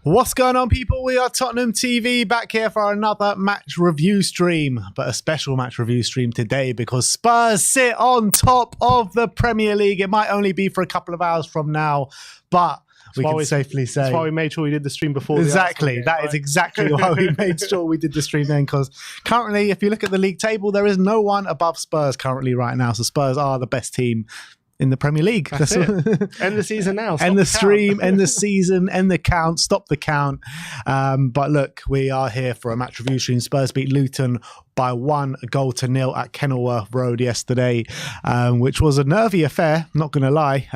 What's going on, people? We are Tottenham TV back here for another match review stream, but a special match review stream today because Spurs sit on top of the Premier League. It might only be for a couple of hours from now, but we can safely say that's why we made sure we did the stream before. Exactly. Game, that right? is exactly why we made sure we did the stream then, because currently, if you look at the league table, there is no one above Spurs currently right now. So Spurs are the best team in the Premier League. That's it. End the season now. End the stream, end the season, end the count, stop the count. But look, we are here for a match review stream. Spurs beat Luton by 1-0 at Kenilworth Road yesterday, which was a nervy affair, not going to lie.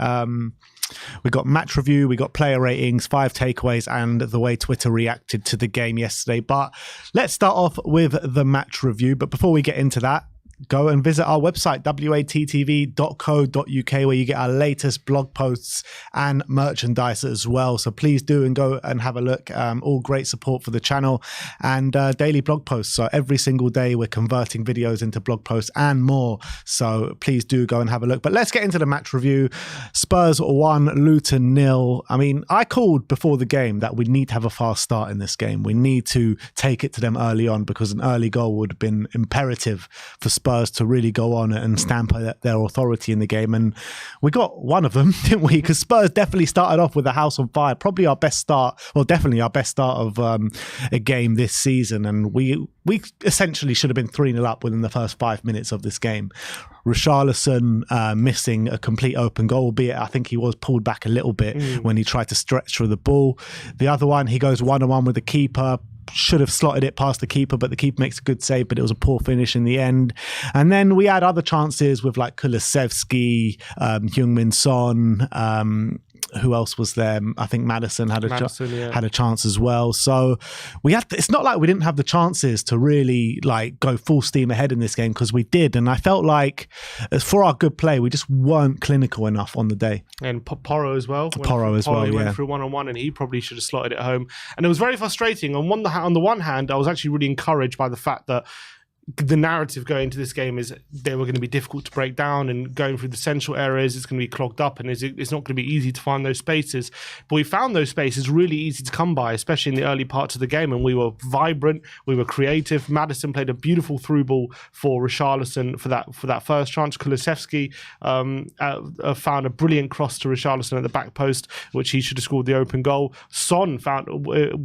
We got match review, we got player ratings, 5 takeaways, and the way Twitter reacted to the game yesterday. But let's start off with the match review. But before we get into that, go and visit our website, WeAreTottenhamTV.co.uk, where you get our latest blog posts and merchandise as well. So please do and go and have a look. All great support for the channel and daily blog posts. So every single day we're converting videos into blog posts and more. So please do go and have a look. But let's get into the match review. Spurs 1, Luton 0. I mean, I called before the game that we need to have a fast start in this game. We need to take it to them early on because an early goal would have been imperative for Spurs to really go on and stamp their authority in the game, and we got one of them, didn't we? Because Spurs definitely started off with a house on fire, probably our best start, well, definitely our best start of a game this season, and we essentially should have been 3-0 up within the first 5 minutes of this game. Richarlison missing a complete open goal, albeit I think he was pulled back a little bit when he tried to stretch through the ball. The other one, he goes 1-on-1 with the keeper, should have slotted it past the keeper, but the keeper makes a good save, but it was a poor finish in the end. And then we had other chances with like Kulusevski, Heung-min Son, who else was there? I think Maddison had a chance as well. So we had. It's not like we didn't have the chances to really like go full steam ahead in this game, because we did. And I felt like for our good play, we just weren't clinical enough on the day. And Porro as well. He went through 1-on-1, and he probably should have slotted it home. And it was very frustrating. On the one hand, I was actually really encouraged by the fact that the narrative going into this game is they were going to be difficult to break down, and going through the central areas, it's going to be clogged up, and it's not going to be easy to find those spaces. But we found those spaces really easy to come by, especially in the early parts of the game, and we were vibrant, we were creative. Maddison played a beautiful through ball for Richarlison for that first chance. Kulusevski found a brilliant cross to Richarlison at the back post, which he should have scored the open goal. Son found,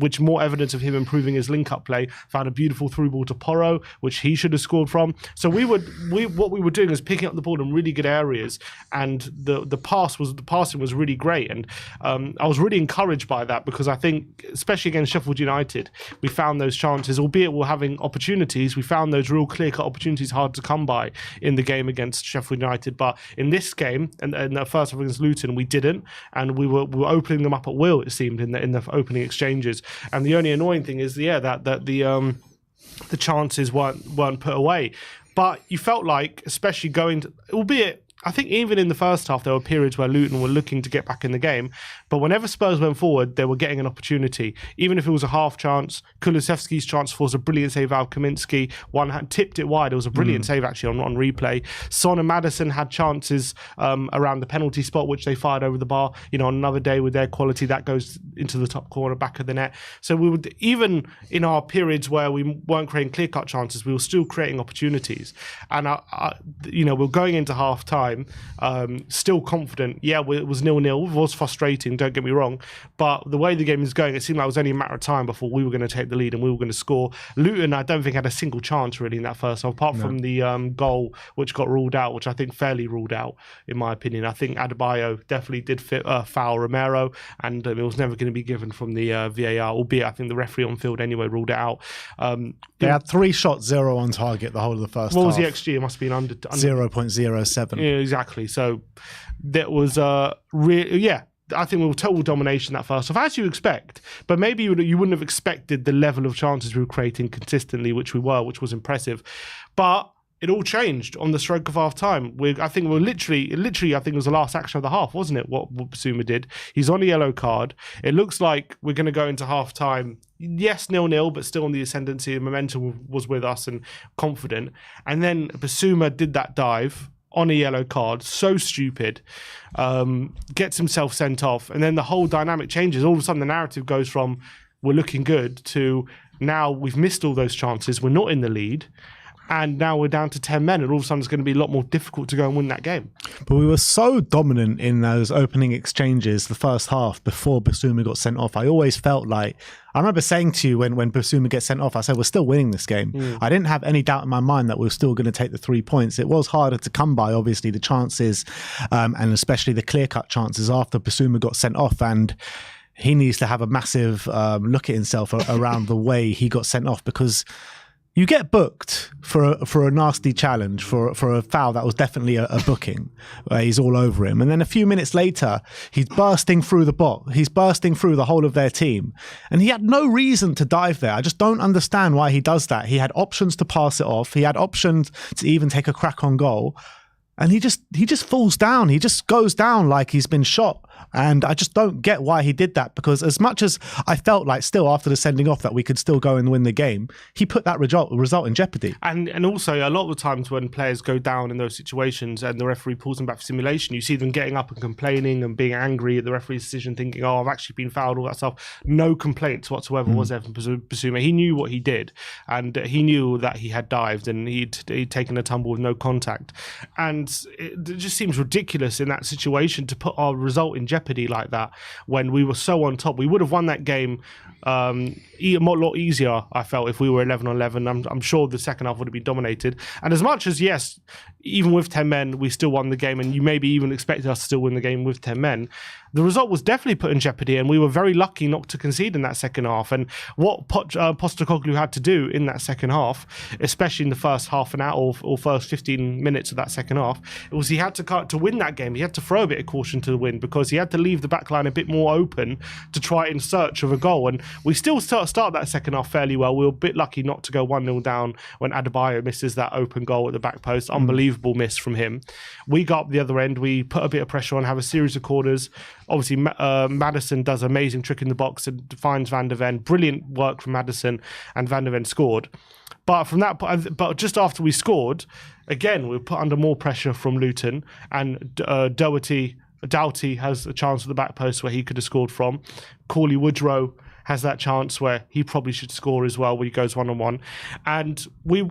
which more evidence of him improving his link-up play, found a beautiful through ball to Porro, which he should have scored from. So what we were doing is picking up the ball in really good areas, and the passing was really great, and I was really encouraged by that, because I think especially against Sheffield United we found those chances, albeit we're having opportunities. We found those real clear-cut opportunities hard to come by in the game against Sheffield United, but in this game and the first half against Luton we didn't, and we were opening them up at will, it seemed, in the opening exchanges. And the only annoying thing is that the chances weren't put away. But you felt like, especially albeit I think even in the first half, there were periods where Luton were looking to get back in the game. But whenever Spurs went forward, they were getting an opportunity. Even if it was a half chance, Kulusevski's chance was a brilliant save out of Kaminsky. One had tipped it wide. It was a brilliant save, actually, on replay. Son and Maddison had chances around the penalty spot, which they fired over the bar. On another day with their quality, that goes into the top corner, back of the net. So we would, even in our periods where we weren't creating clear-cut chances, we were still creating opportunities. And, we're going into half-time, still confident. Yeah, it was 0-0. It was frustrating, don't get me wrong, but the way the game is going, it seemed like it was only a matter of time before we were going to take the lead and we were going to score. Luton, I don't think, had a single chance really in that first half, apart from the goal which got ruled out, which I think fairly ruled out, in my opinion. I think Adebayo definitely did foul Romero, and it was never going to be given from the VAR, albeit I think the referee on field anyway ruled it out. They had 3 shots, 0 on target the whole of the first half. What was the XG? It must have been under 0.07. Yeah, exactly. So that was I think we were total domination that first half, as you expect. But maybe you wouldn't have expected the level of chances we were creating consistently, which was impressive. But it all changed on the stroke of half time. I think it was the last action of the half, wasn't it? What Basuma did. He's on a yellow card. It looks like we're going to go into half time. Yes, 0-0, but still on the ascendancy. The momentum was with us and confident. And then Basuma did that dive. on a yellow card, so stupid, gets himself sent off, and then the whole dynamic changes. All of a sudden the narrative goes from we're looking good to now we've missed all those chances, we're not in the lead, and now we're down to 10 men, and all of a sudden it's going to be a lot more difficult to go and win that game. But we were so dominant in those opening exchanges the first half before Basuma got sent off. I always felt like, I remember saying to you when Basuma gets sent off, I said, we're still winning this game. I didn't have any doubt in my mind that we were still going to take the 3 points. It was harder to come by, obviously, the chances, and especially the clear-cut chances after Basuma got sent off. And he needs to have a massive look at himself around the way he got sent off, because you get booked for a nasty challenge, for a foul that was definitely a booking, where he's all over him. And then a few minutes later, he's bursting through the box. He's bursting through the whole of their team. And he had no reason to dive there. I just don't understand why he does that. He had options to pass it off. He had options to even take a crack on goal. And he just falls down. He just goes down like he's been shot. And I just don't get why he did that, because as much as I felt like still after the sending off that we could still go and win the game, he put that result in jeopardy. And also a lot of the times when players go down in those situations and the referee pulls them back for simulation, you see them getting up and complaining and being angry at the referee's decision, thinking, oh, I've actually been fouled, all that stuff. No complaints whatsoever was there from Basuma. He knew what he did, and he knew that he had dived and he'd taken a tumble with no contact. And it just seems ridiculous in that situation to put our result in jeopardy like that when we were so on top. We would have won that game a lot easier, I felt, if we were 11-on-11. I'm sure the second half would have been dominated. And as much as, yes, even with 10 men, we still won the game, and you maybe even expected us to still win the game with 10 men, the result was definitely put in jeopardy, and we were very lucky not to concede in that second half. And what Postecoglou had to do in that second half, especially in the first half an hour or first 15 minutes of that second half, it was he had to win that game. He had to throw a bit of caution to the wind, because he had to leave the back line a bit more open to try in search of a goal. And we still start that second half fairly well. We were a bit lucky not to go 1-0 down when Adebayo misses that open goal at the back post. Unbelievable miss from him. We got up the other end. We put a bit of pressure on, have a series of corners. Obviously, Maddison does an amazing trick in the box and finds Van der Ven. Brilliant work from Maddison, and Van der Ven scored. But from that point, but just after we scored, again, we were put under more pressure from Luton, and Doughty has a chance at the back post where he could have scored from. Corley Woodrow has that chance where he probably should score as well, where he goes 1-on-1. And we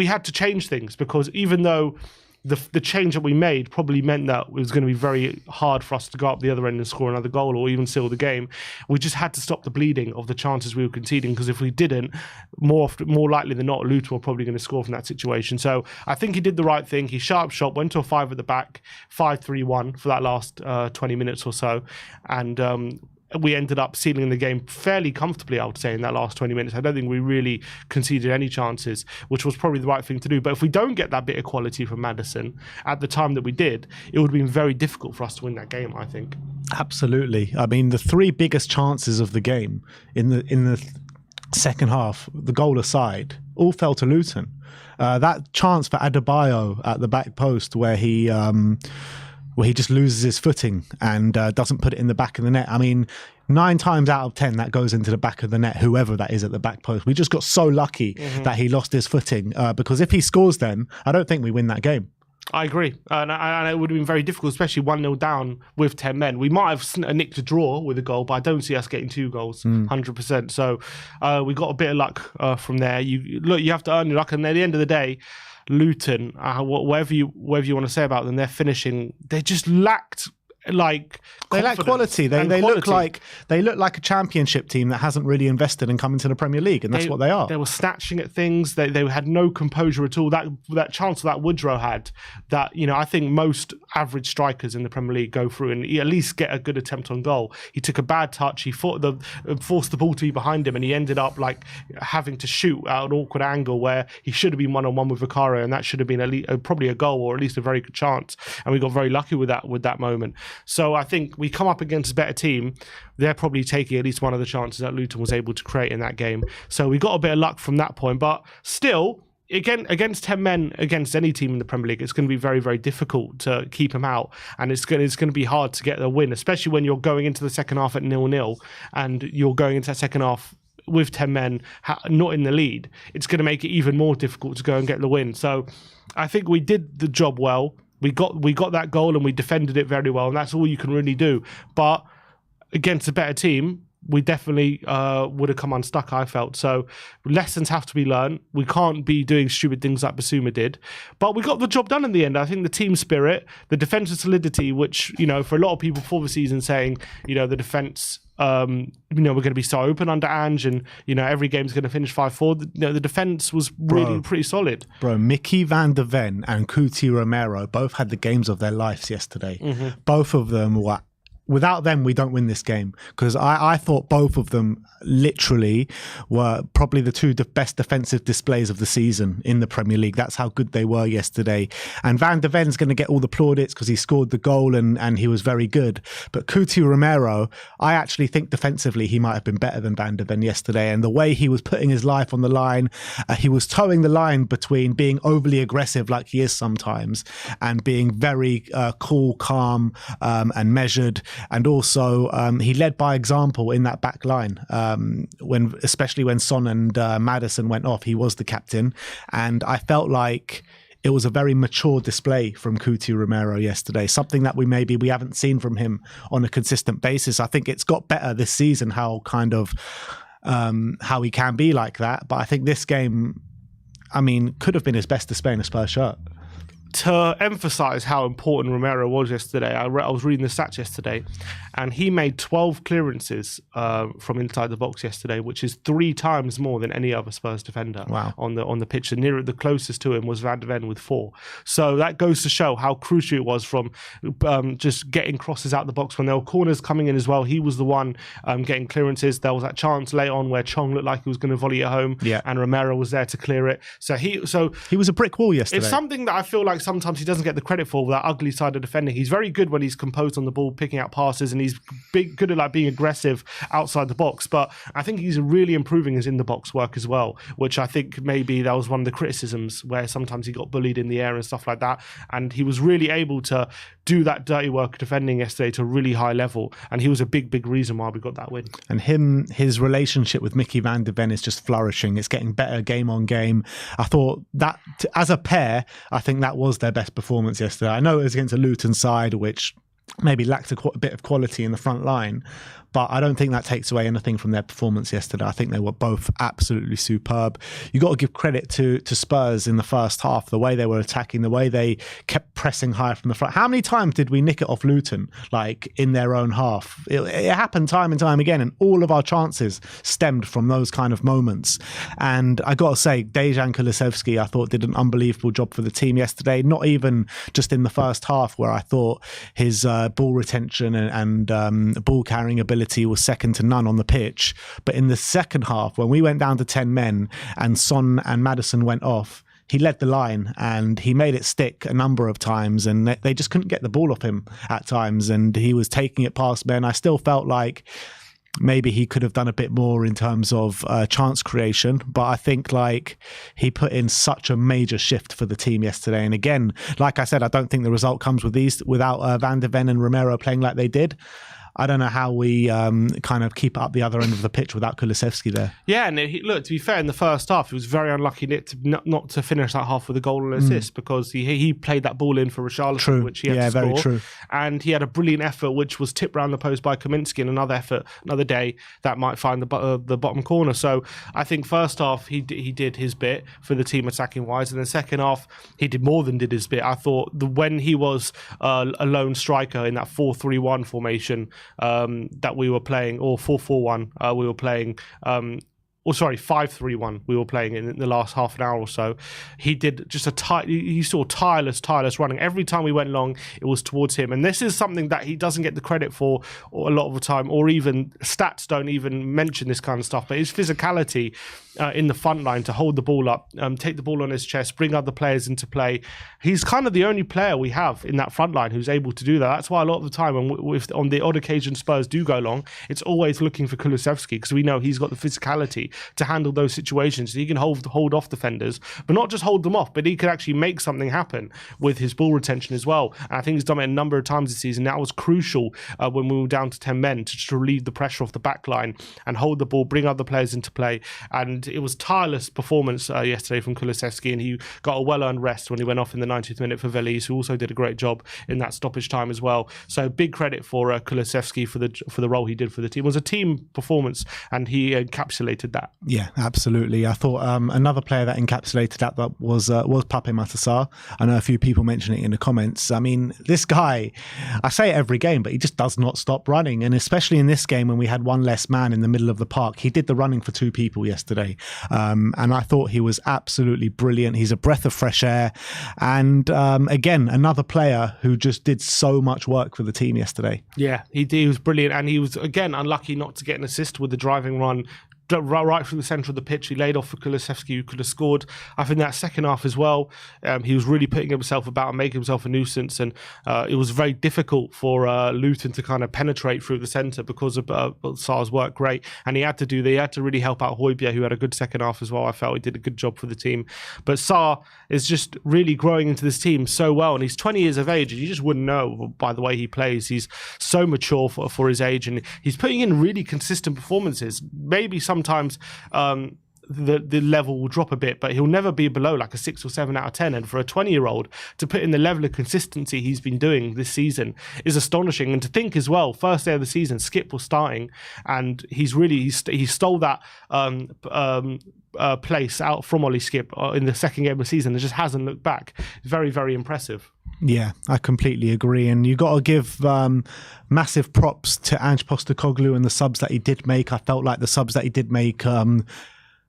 had to change things, because even though the change that we made probably meant that it was going to be very hard for us to go up the other end and score another goal or even seal the game, we just had to stop the bleeding of the chances we were conceding, because if we didn't, more likely than not, Luton were probably going to score from that situation. So I think he did the right thing. He sharp shot, went to a 5 at the back, 5-3-1 for that last 20 minutes or so, and we ended up sealing the game fairly comfortably, I would say, in that last 20 minutes. I don't think we really conceded any chances, which was probably the right thing to do. But if we don't get that bit of quality from Maddison at the time that we did, it would have been very difficult for us to win that game, I think. Absolutely. I mean, the 3 biggest chances of the game in the second half, the goal aside, all fell to Luton. That chance for Adebayo at the back post where he just loses his footing and doesn't put it in the back of the net. I mean, 9 times out of 10, that goes into the back of the net, whoever that is at the back post. We just got so lucky that he lost his footing, because if he scores then, I don't think we win that game. I agree. And it would have been very difficult, especially 1-0 down with 10 men. We might have nicked a draw with a goal, but I don't see us getting 2 goals, 100%. So we got a bit of luck from there. You have to earn your luck. And at the end of the day, Luton, whatever you want to say about them, their finishing, they just lacked they lack quality. They look like a championship team that hasn't really invested and come into the Premier League, and that's what they are. They were snatching at things. They had no composure at all. That chance that Woodrow had, that I think most average strikers in the Premier League go through and at least get a good attempt on goal. He took a bad touch. He forced the ball to be behind him, and he ended up having to shoot at an awkward angle where he should have been 1-on-1 with Vicario, and that should have been probably a goal or at least a very good chance. And we got very lucky with that moment. So I think we come up against a better team. They're probably taking at least one of the chances that Luton was able to create in that game. So we got a bit of luck from that point. But still, again, against 10 men, against any team in the Premier League, it's going to be very, very difficult to keep them out. And it's going to be hard to get a win, especially when you're going into the second half at 0-0 and you're going into that second half with 10 men, not in the lead, it's going to make it even more difficult to go and get the win. So I think we did the job well. We got that goal and we defended it very well, and that's all you can really do. But against a better team, we definitely would have come unstuck, I felt. So lessons have to be learned. We can't be doing stupid things like Basuma did. But we got the job done in the end. I think the team spirit, the defensive solidity, which, for a lot of people before the season saying, the defense, we're going to be so open under Ange and, every game's going to finish 5-4. The defense was really pretty solid. Bro, Mickey van de Ven and Cuti Romero both had the games of their lives yesterday. Mm-hmm. Both of them were... Without them, we don't win this game, because I thought both of them literally were probably the two best defensive displays of the season in the Premier League. That's how good they were yesterday. And Van de Ven's going to get all the plaudits because he scored the goal and he was very good. But Cuti Romero, I actually think defensively he might have been better than Van de Ven yesterday. And the way he was putting his life on the line, he was towing the line between being overly aggressive like he is sometimes and being very cool, calm and measured. And also, he led by example in that back line. Especially when Son and Maddison went off, he was the captain. And I felt like it was a very mature display from Cuti Romero yesterday, something that we haven't seen from him on a consistent basis. I think it's got better this season, how he can be like that. But I think this game, could have been his best display in a Spurs shirt. To emphasise how important Romero was yesterday, I was reading the stats yesterday, and he made 12 clearances from inside the box yesterday, which is 3 times more than any other Spurs defender on the pitch. And the closest to him was Van de Ven with 4. So that goes to show how crucial it was from just getting crosses out the box when there were corners coming in as well. He was the one getting clearances. There was that chance late on where Chong looked like he was going to volley it home, and Romero was there to clear it. So he was a brick wall yesterday. It's something that I feel like sometimes he doesn't get the credit for, that ugly side of defending. He's very good when he's composed on the ball, picking out passes, and he's good at being aggressive outside the box. But I think he's really improving his in the box work as well, which I think maybe that was one of the criticisms where sometimes he got bullied in the air and stuff like that. And he was really able to do that dirty work defending yesterday to a really high level. And he was a big reason why we got that win. And his relationship with Mickey van de Ven is just flourishing. It's getting better game on game. I thought that as a pair, I think that was their best performance yesterday. I know it was against a Luton side, which maybe lacked a bit of quality in the front line, but I don't think that takes away anything from their performance yesterday. I think they were both absolutely superb. You got to give credit to Spurs in the first half, the way they were attacking, the way they kept pressing high from the front. How many times did we nick it off Luton, in their own half? It happened time and time again, and all of our chances stemmed from those kind of moments. And I got to say, Dejan Kulusevski, I thought, did an unbelievable job for the team yesterday, not even just in the first half, where I thought his ball retention and ball carrying ability was second to none on the pitch. But in the second half, when we went down to 10 men and Son and Maddison went off, he led the line and he made it stick a number of times, and they just couldn't get the ball off him at times, and he was taking it past men. I still felt like maybe he could have done a bit more in terms of chance creation, but I think he put in such a major shift for the team yesterday. And again, like I said, I don't think the result comes without Van de Ven and Romero playing like they did. I don't know how we kind of keep up the other end of the pitch without Kulusevski there. Yeah, and look, to be fair, in the first half, he was very unlucky not to finish that half with a goal and assist, because he played that ball in for Richarlison, which he had to score. Very true. And he had a brilliant effort, which was tipped round the post by Kaminsky, and another effort, another day, that might find the bottom corner. So I think first half, he did his bit for the team attacking-wise, and then second half, he did more than did his bit. I thought when he was a lone striker in that 4-3-1 formation, that we were playing, or 4-4-1 we were playing, 5-3-1 we were playing in the last half an hour or so. He did just he saw tireless running. Every time we went long, it was towards him. And this is something that he doesn't get the credit for a lot of the time, or even stats don't even mention this kind of stuff. But his physicality in the front line to hold the ball up, take the ball on his chest, bring other players into play. He's kind of the only player we have in that front line who's able to do that. That's why a lot of the time, on the odd occasion Spurs do go long, it's always looking for Kulusevski, because we know he's got the physicality to handle those situations. He can hold off defenders, but not just hold them off, but he could actually make something happen with his ball retention as well. And I think he's done it a number of times this season. That was crucial when we were down to 10 men, to just relieve the pressure off the back line and hold the ball, bring other players into play. And it was tireless performance yesterday from Kulusevski, and he got a well-earned rest when he went off in the 90th minute for Veliz, who also did a great job in that stoppage time as well. So big credit for Kulusevski for the role he did for the team. It was a team performance, and he encapsulated that. Yeah, absolutely. I thought another player that encapsulated that was Pape Matar. I know a few people mention it in the comments. I mean, this guy, I say it every game, but he just does not stop running. And especially in this game when we had one less man in the middle of the park, he did the running for two people yesterday. And I thought he was absolutely brilliant. He's a breath of fresh air. And again, another player who just did so much work for the team yesterday. Yeah, he was brilliant. And he was, again, unlucky not to get an assist with the driving run right through the centre of the pitch. He laid off for Kulusevski, who could have scored. I think that second half as well, he was really putting himself about and making himself a nuisance, and it was very difficult for Luton to kind of penetrate through the centre because of Sarr's work great, and he had to really help out Højbjerg, who had a good second half as well. I felt he did a good job for the team. But Sarr is just really growing into this team so well, and he's 20 years of age, and you just wouldn't know by the way he plays. He's so mature for his age, and he's putting in really consistent performances. Maybe sometimes the level will drop a bit, but he'll never be below like a 6 or 7 out of 10. And for a 20-year-old to put in the level of consistency he's been doing this season is astonishing. And to think as well, first day of the season, Skip was starting, and he stole that place out from Ollie Skip in the second game of the season and just hasn't looked back. Very, very impressive. Yeah, I completely agree. And you got to give massive props to Ange Postecoglou and the subs that he did make. I felt like the subs that he did make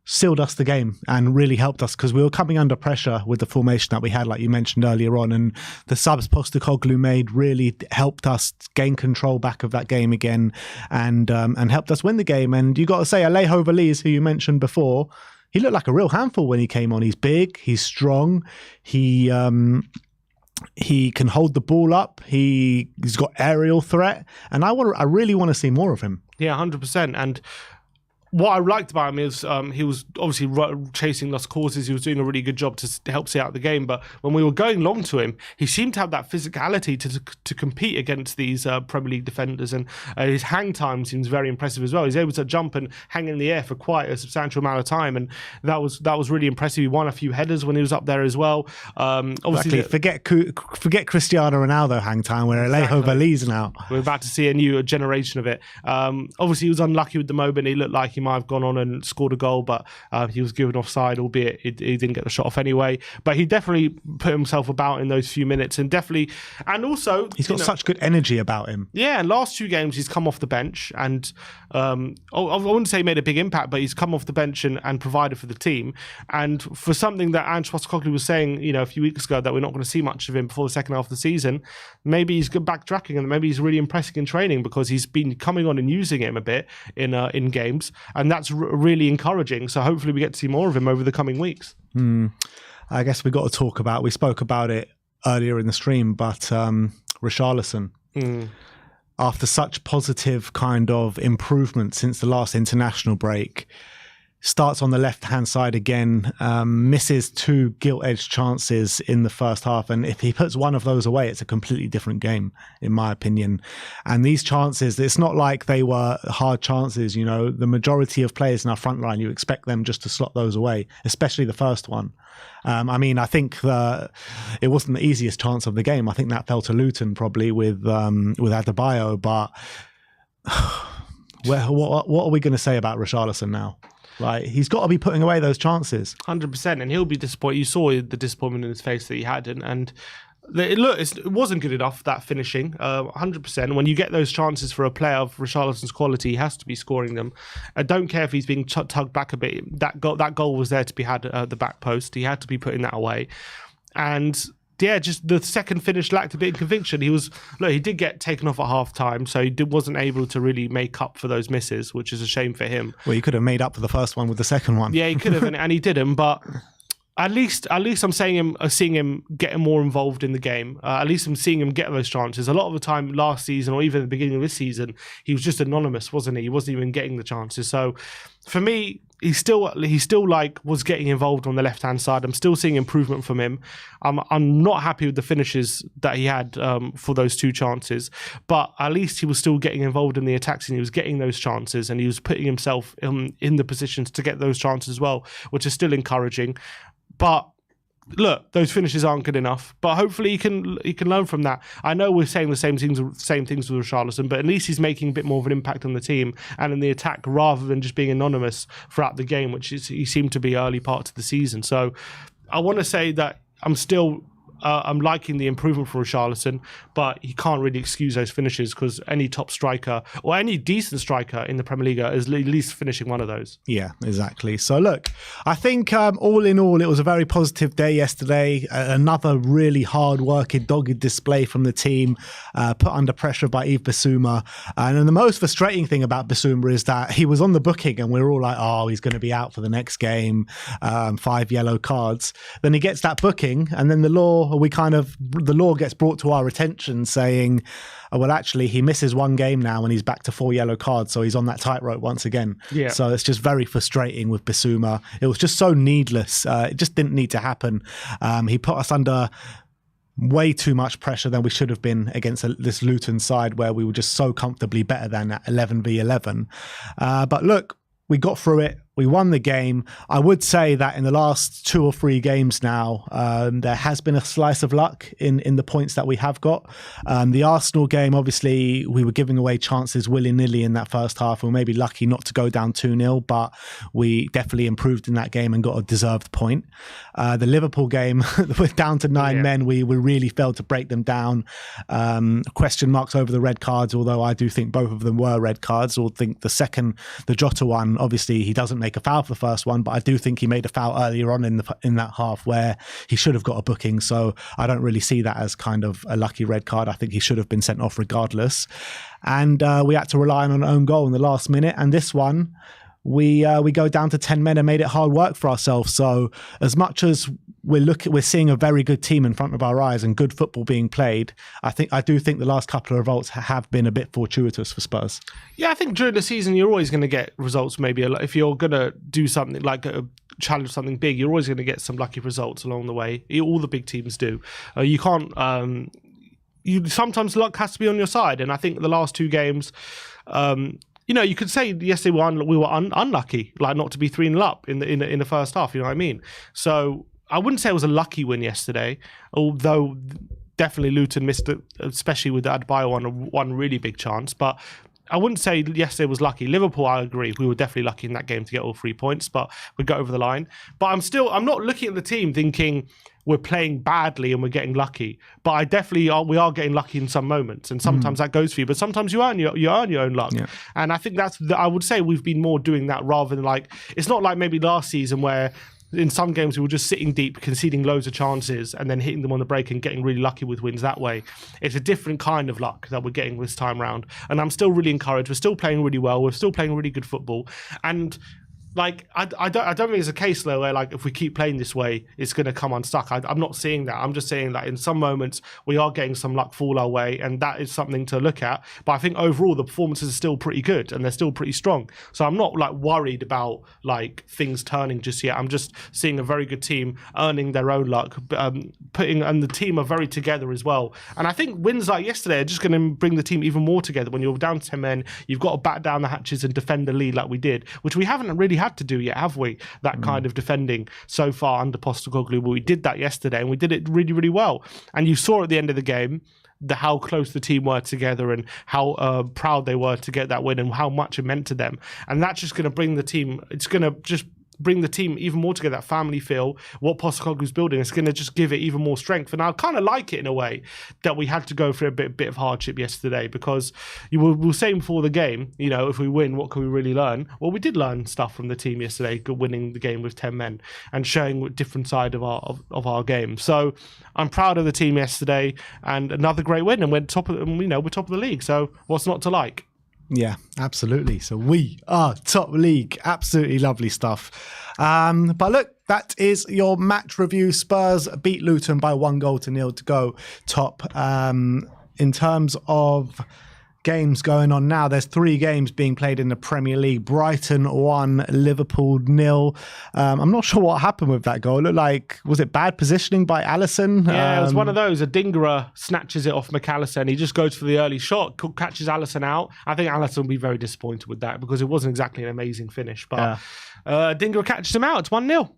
sealed us the game and really helped us, because we were coming under pressure with the formation that we had, like you mentioned earlier on. And the subs Postecoglou made really helped us gain control back of that game again, and helped us win the game. And you got to say, Alejo Veliz, who you mentioned before, he looked like a real handful when he came on. He's big, he's strong, he can hold the ball up. He's got aerial threat, and I really want to see more of him. Yeah, 100%. And what I liked about him is he was obviously chasing lost causes. He was doing a really good job to help see out the game. But when we were going long to him, he seemed to have that physicality to compete against these Premier League defenders. And his hang time seems very impressive as well. He's able to jump and hang in the air for quite a substantial amount of time. And that was really impressive. He won a few headers when he was up there as well. Obviously, forget Cristiano Ronaldo hang time. We're Alejo Veliz now. We're about to see a new generation of it. Obviously, he was unlucky with the moment. He looked like he might have gone on and scored a goal, but he was given offside, albeit he didn't get the shot off anyway. But he definitely put himself about in those few minutes, and also he's got such good energy about him. Yeah, and last 2 games he's come off the bench, and I wouldn't say he made a big impact, but he's come off the bench and provided for the team. And for something that Ange Postecoglou was saying, a few weeks ago, that we're not going to see much of him before the second half of the season, maybe he's backtracking, and maybe he's really impressing in training, because he's been coming on and using him a bit in games. And that's really encouraging. So hopefully we get to see more of him over the coming weeks. I guess we spoke about it earlier in the stream, but Richarlison, after such positive kind of improvement since the last international break, starts on the left-hand side again, misses 2 gilt-edged chances in the first half. And if he puts one of those away, it's a completely different game, in my opinion. And these chances, it's not like they were hard chances. The majority of players in our front line, you expect them just to slot those away, especially the first one. I think it wasn't the easiest chance of the game. I think that fell to Luton probably with Adebayo. But what are we going to say about Richarlison now? Like, he's got to be putting away those chances. 100%, and he'll be disappointed. You saw the disappointment in his face that he had, and it wasn't good enough, that finishing. 100%. When you get those chances for a player of Richarlison's quality, he has to be scoring them. I don't care if he's being tugged back a bit. That goal was there to be had at the back post. He had to be putting that away. And just the second finish lacked a bit of conviction. He did get taken off at half time, so he wasn't able to really make up for those misses, which is a shame for him. Well, he could have made up for the first one with the second one. Yeah, he could have, and he didn't. But at least I'm seeing him getting more involved in the game. At least I'm seeing him get those chances. A lot of the time last season, or even at the beginning of this season, he was just anonymous, wasn't he? He wasn't even getting the chances. So for me, he still like was getting involved on the left hand side. I'm still seeing improvement from him. I'm not happy with the finishes that he had for those 2 chances, but at least he was still getting involved in the attacks and he was getting those chances and he was putting himself in the positions to get those chances as well, which is still encouraging. But look, those finishes aren't good enough. But hopefully he can learn from that. I know we're saying the same things with Richarlison, but at least he's making a bit more of an impact on the team and in the attack rather than just being anonymous throughout the game, which he seemed to be early parts of the season. So I want to say that I'm liking the improvement for Richarlison, but he can't really excuse those finishes because any top striker or any decent striker in the Premier League is at least finishing one of those. Yeah, exactly. So look, I think all in all, it was a very positive day yesterday. Another really hard-working, dogged display from the team, put under pressure by Yves Bissouma. And the most frustrating thing about Bissouma is that he was on the booking and we were all like, oh, he's going to be out for the next game, 5 yellow cards. Then he gets that booking and then the law gets brought to our attention saying, oh, well, actually, he misses 1 game now and he's back to 4 yellow cards. So he's on that tightrope once again. Yeah. So it's just very frustrating with Bissouma. It was just so needless. It just didn't need to happen. He put us under way too much pressure than we should have been against this Luton side where we were just so comfortably better than at 11v11. But look, we got through it. We won the game. I would say that in the last 2 or 3 games now, there has been a slice of luck in the points that we have got. The Arsenal game, obviously, we were giving away chances willy-nilly in that first half. We were maybe lucky not to go down 2-0, but we definitely improved in that game and got a deserved point. The Liverpool game, we're down to 9 men. We really failed to break them down. Question marks over the red cards, although I do think both of them were red cards. I think the Jota one, obviously, he doesn't make a foul for the first one, but I do think he made a foul earlier on in that half where he should have got a booking. So I don't really see that as kind of a lucky red card. I think he should have been sent off regardless. And we had to rely on an own goal in the last minute. And this one, we go down to 10 men and made it hard work for ourselves. So as much as we're seeing a very good team in front of our eyes and good football being played, I do think the last couple of results have been a bit fortuitous for Spurs. Yeah, I think during the season you're always going to get results. Maybe if you're going to do something like challenge something big, you're always going to get some lucky results along the way. All the big teams do. You can't. Sometimes luck has to be on your side, and I think the last 2 games. You could say yesterday we were unlucky, like not to be 3-0 up in the first half. You know what I mean? So I wouldn't say it was a lucky win yesterday, although definitely Luton missed it, especially with the Adebayo one really big chance. But I wouldn't say yesterday was lucky. Liverpool, I agree, we were definitely lucky in that game to get all 3 points, but we got over the line. But I'm not looking at the team thinking we're playing badly and we're getting lucky. But I definitely we are getting lucky in some moments, and sometimes that goes for you. But sometimes you earn your own luck, and I think I would say we've been more doing that rather than it's not like maybe last season where. In some games, we were just sitting deep, conceding loads of chances and then hitting them on the break and getting really lucky with wins that way. It's a different kind of luck that we're getting this time round. And I'm still really encouraged. We're still playing really well. We're still playing really good football. And I don't think it's a case though where if we keep playing this way, it's going to come unstuck. I'm not seeing that. I'm just saying that in some moments we are getting some luck fall our way, and that is something to look at. But I think overall the performances are still pretty good and they're still pretty strong. So I'm not worried about things turning just yet. I'm just seeing a very good team earning their own luck, and the team are very together as well. And I think wins like yesterday are just going to bring the team even more together. When you're down to 10 men, you've got to batten down the hatches and defend the lead like we did, which we haven't really had to do yet, have we? That kind of defending so far under Postecoglou. But we did that yesterday and we did it really, really well. And you saw at the end of the game how close the team were together and how proud they were to get that win and how much it meant to them. And that's just going to bring the team, it's going to just bring the team even more together, that family feel, what Postecoglou's building. It's going to just give it even more strength. And I kind of like it in a way that we had to go through a bit of hardship yesterday, because you were saying before the game, if we win, what can we really learn? Well, we did learn stuff from the team yesterday, winning the game with 10 men and showing a different side of our game. So I'm proud of the team yesterday, and another great win, and we're top of the league. So what's not to like? Yeah, absolutely. So we are top league. Absolutely lovely stuff. But look, that is your match review. Spurs beat Luton by 1-0 to go top. In terms of games going on now, there's 3 games being played in the Premier League. Brighton 1, Liverpool 0. I'm not sure what happened with that goal. It looked like, was it bad positioning by Alisson? Yeah, it was one of those. Adingra snatches it off McAllister and he just goes for the early shot, catches Alisson out. I think Alisson will be very disappointed with that, because it wasn't exactly an amazing finish. But Adingra catches him out. It's 1-0.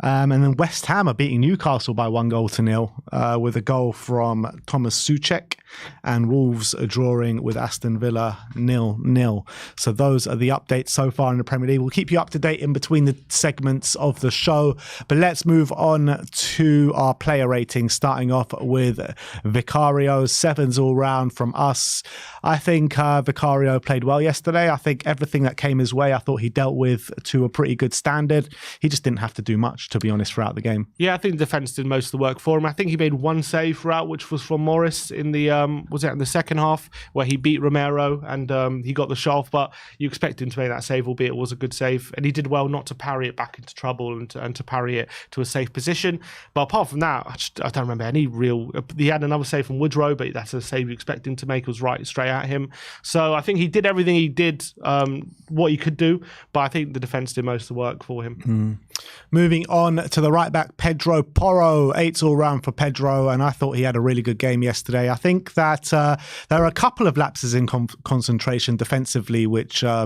And then West Ham are beating Newcastle by 1-0 with a goal from Thomas Souček, and Wolves are drawing with Aston Villa 0-0. So those are the updates so far in the Premier League. We'll keep you up to date in between the segments of the show, but let's move on to our player ratings, starting off with Vicario. 7s all round from us. I think Vicario played well yesterday. I think everything that came his way, I thought he dealt with to a pretty good standard. He just didn't have to do much, to be honest, throughout the game. Yeah, I think the defence did most of the work for him. I think he made one save throughout, which was from Morris in the in the second half, where he beat Romero and he got the shot off. But you expect him to make that save, albeit it was a good save, and he did well not to parry it back into trouble and to parry it to a safe position. But apart from that, I don't remember any real. He had another save from Woodrow, but that's a save you expect him to make. It was right straight at him. So I think he did everything he did, what he could do. But I think the defence did most of the work for him. Moving on to the right back, Pedro Porro. 8s all round for Pedro, and I thought he had a really good game yesterday. I think that there are a couple of lapses in concentration defensively, which I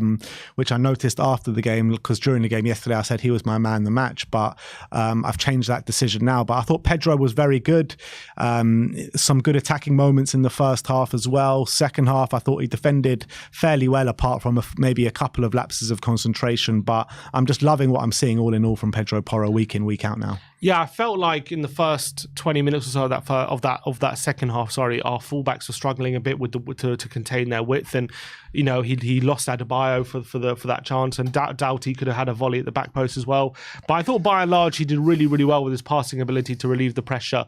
noticed after the game, because during the game yesterday I said he was my man the match, but I've changed that decision now. But I thought Pedro was very good. Some good attacking moments in the first half as well. Second half, I thought he defended fairly well, apart from maybe a couple of lapses of concentration. But I'm just loving what I'm seeing all in all from Pedro Porro week in, week out now. Yeah, I felt like in the first 20 minutes or so of that second half, our fullbacks were struggling a bit to contain their width, and he lost Adebayo for that chance, and Doughty could have had a volley at the back post as well. But I thought by and large he did really, really well with his passing ability to relieve the pressure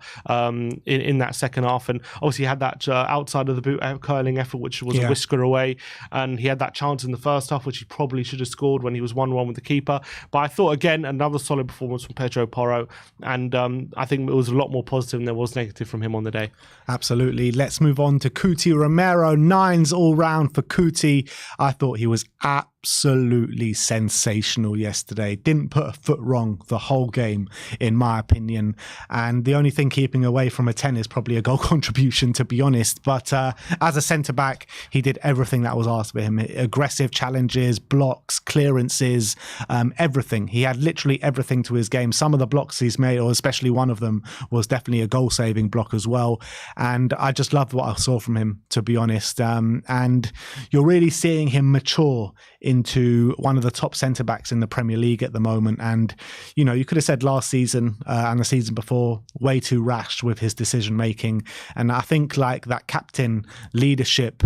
in that second half, and obviously he had that outside of the boot curling effort, which was a whisker away, and he had that chance in the first half which he probably should have scored when he was 1-1 with the keeper. But I thought again another solid performance from Pedro Porro. And I think it was a lot more positive than there was negative from him on the day. Absolutely. Let's move on to Cuti Romero. 9s all round for Cuti. I thought he was absolutely sensational yesterday. Didn't put a foot wrong the whole game, in my opinion. And the only thing keeping away from a 10 is probably a goal contribution, to be honest. But as a centre-back, he did everything that was asked of him. Aggressive challenges, blocks, clearances, everything. He had literally everything to his game. Some of the blocks he's made, or especially one of them, was definitely a goal-saving block as well. And I just loved what I saw from him, to be honest. And you're really seeing him mature into one of the top centre-backs in the Premier League at the moment. And, you could have said last season and the season before, way too rash with his decision-making. And I think like that captain leadership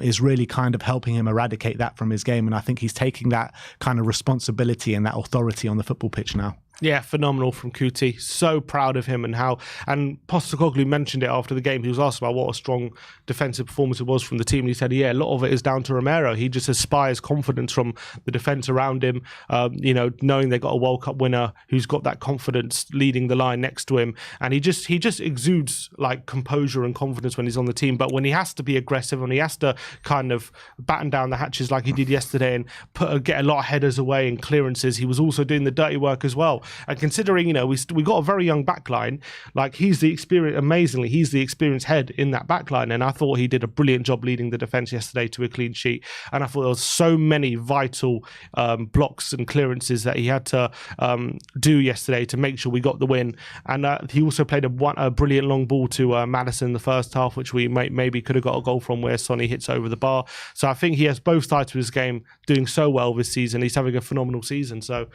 is really kind of helping him eradicate that from his game. And I think he's taking that kind of responsibility and that authority on the football pitch now. Yeah, phenomenal from Cuti. So proud of him, and Postecoglou mentioned it after the game. He was asked about what a strong defensive performance it was from the team. And he said, a lot of it is down to Romero. He just aspires confidence from the defence around him, knowing they got a World Cup winner who's got that confidence leading the line next to him. And he just exudes like composure and confidence when he's on the team. But when he has to be aggressive and he has to kind of batten down the hatches like he did yesterday and get a lot of headers away and clearances, he was also doing the dirty work as well. And considering, we got a very young backline, like he's the experienced head in that backline. And I thought he did a brilliant job leading the defence yesterday to a clean sheet. And I thought there was so many vital blocks and clearances that he had to do yesterday to make sure we got the win. And he also played a brilliant long ball to Madison in the first half, which we maybe could have got a goal from, where Sonny hits over the bar. So I think he has both sides of his game doing so well this season. He's having a phenomenal season. So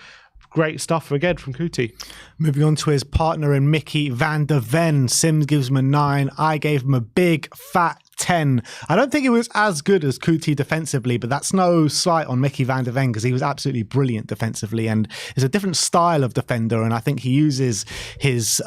great stuff again from Kuti. Moving on to his partner in Mickey van der Ven. Sims gives him a 9. I gave him a big fat 10. I don't think it was as good as Kuti defensively, but that's no slight on Mickey van der Ven because he was absolutely brilliant defensively and is a different style of defender. And I think he uses his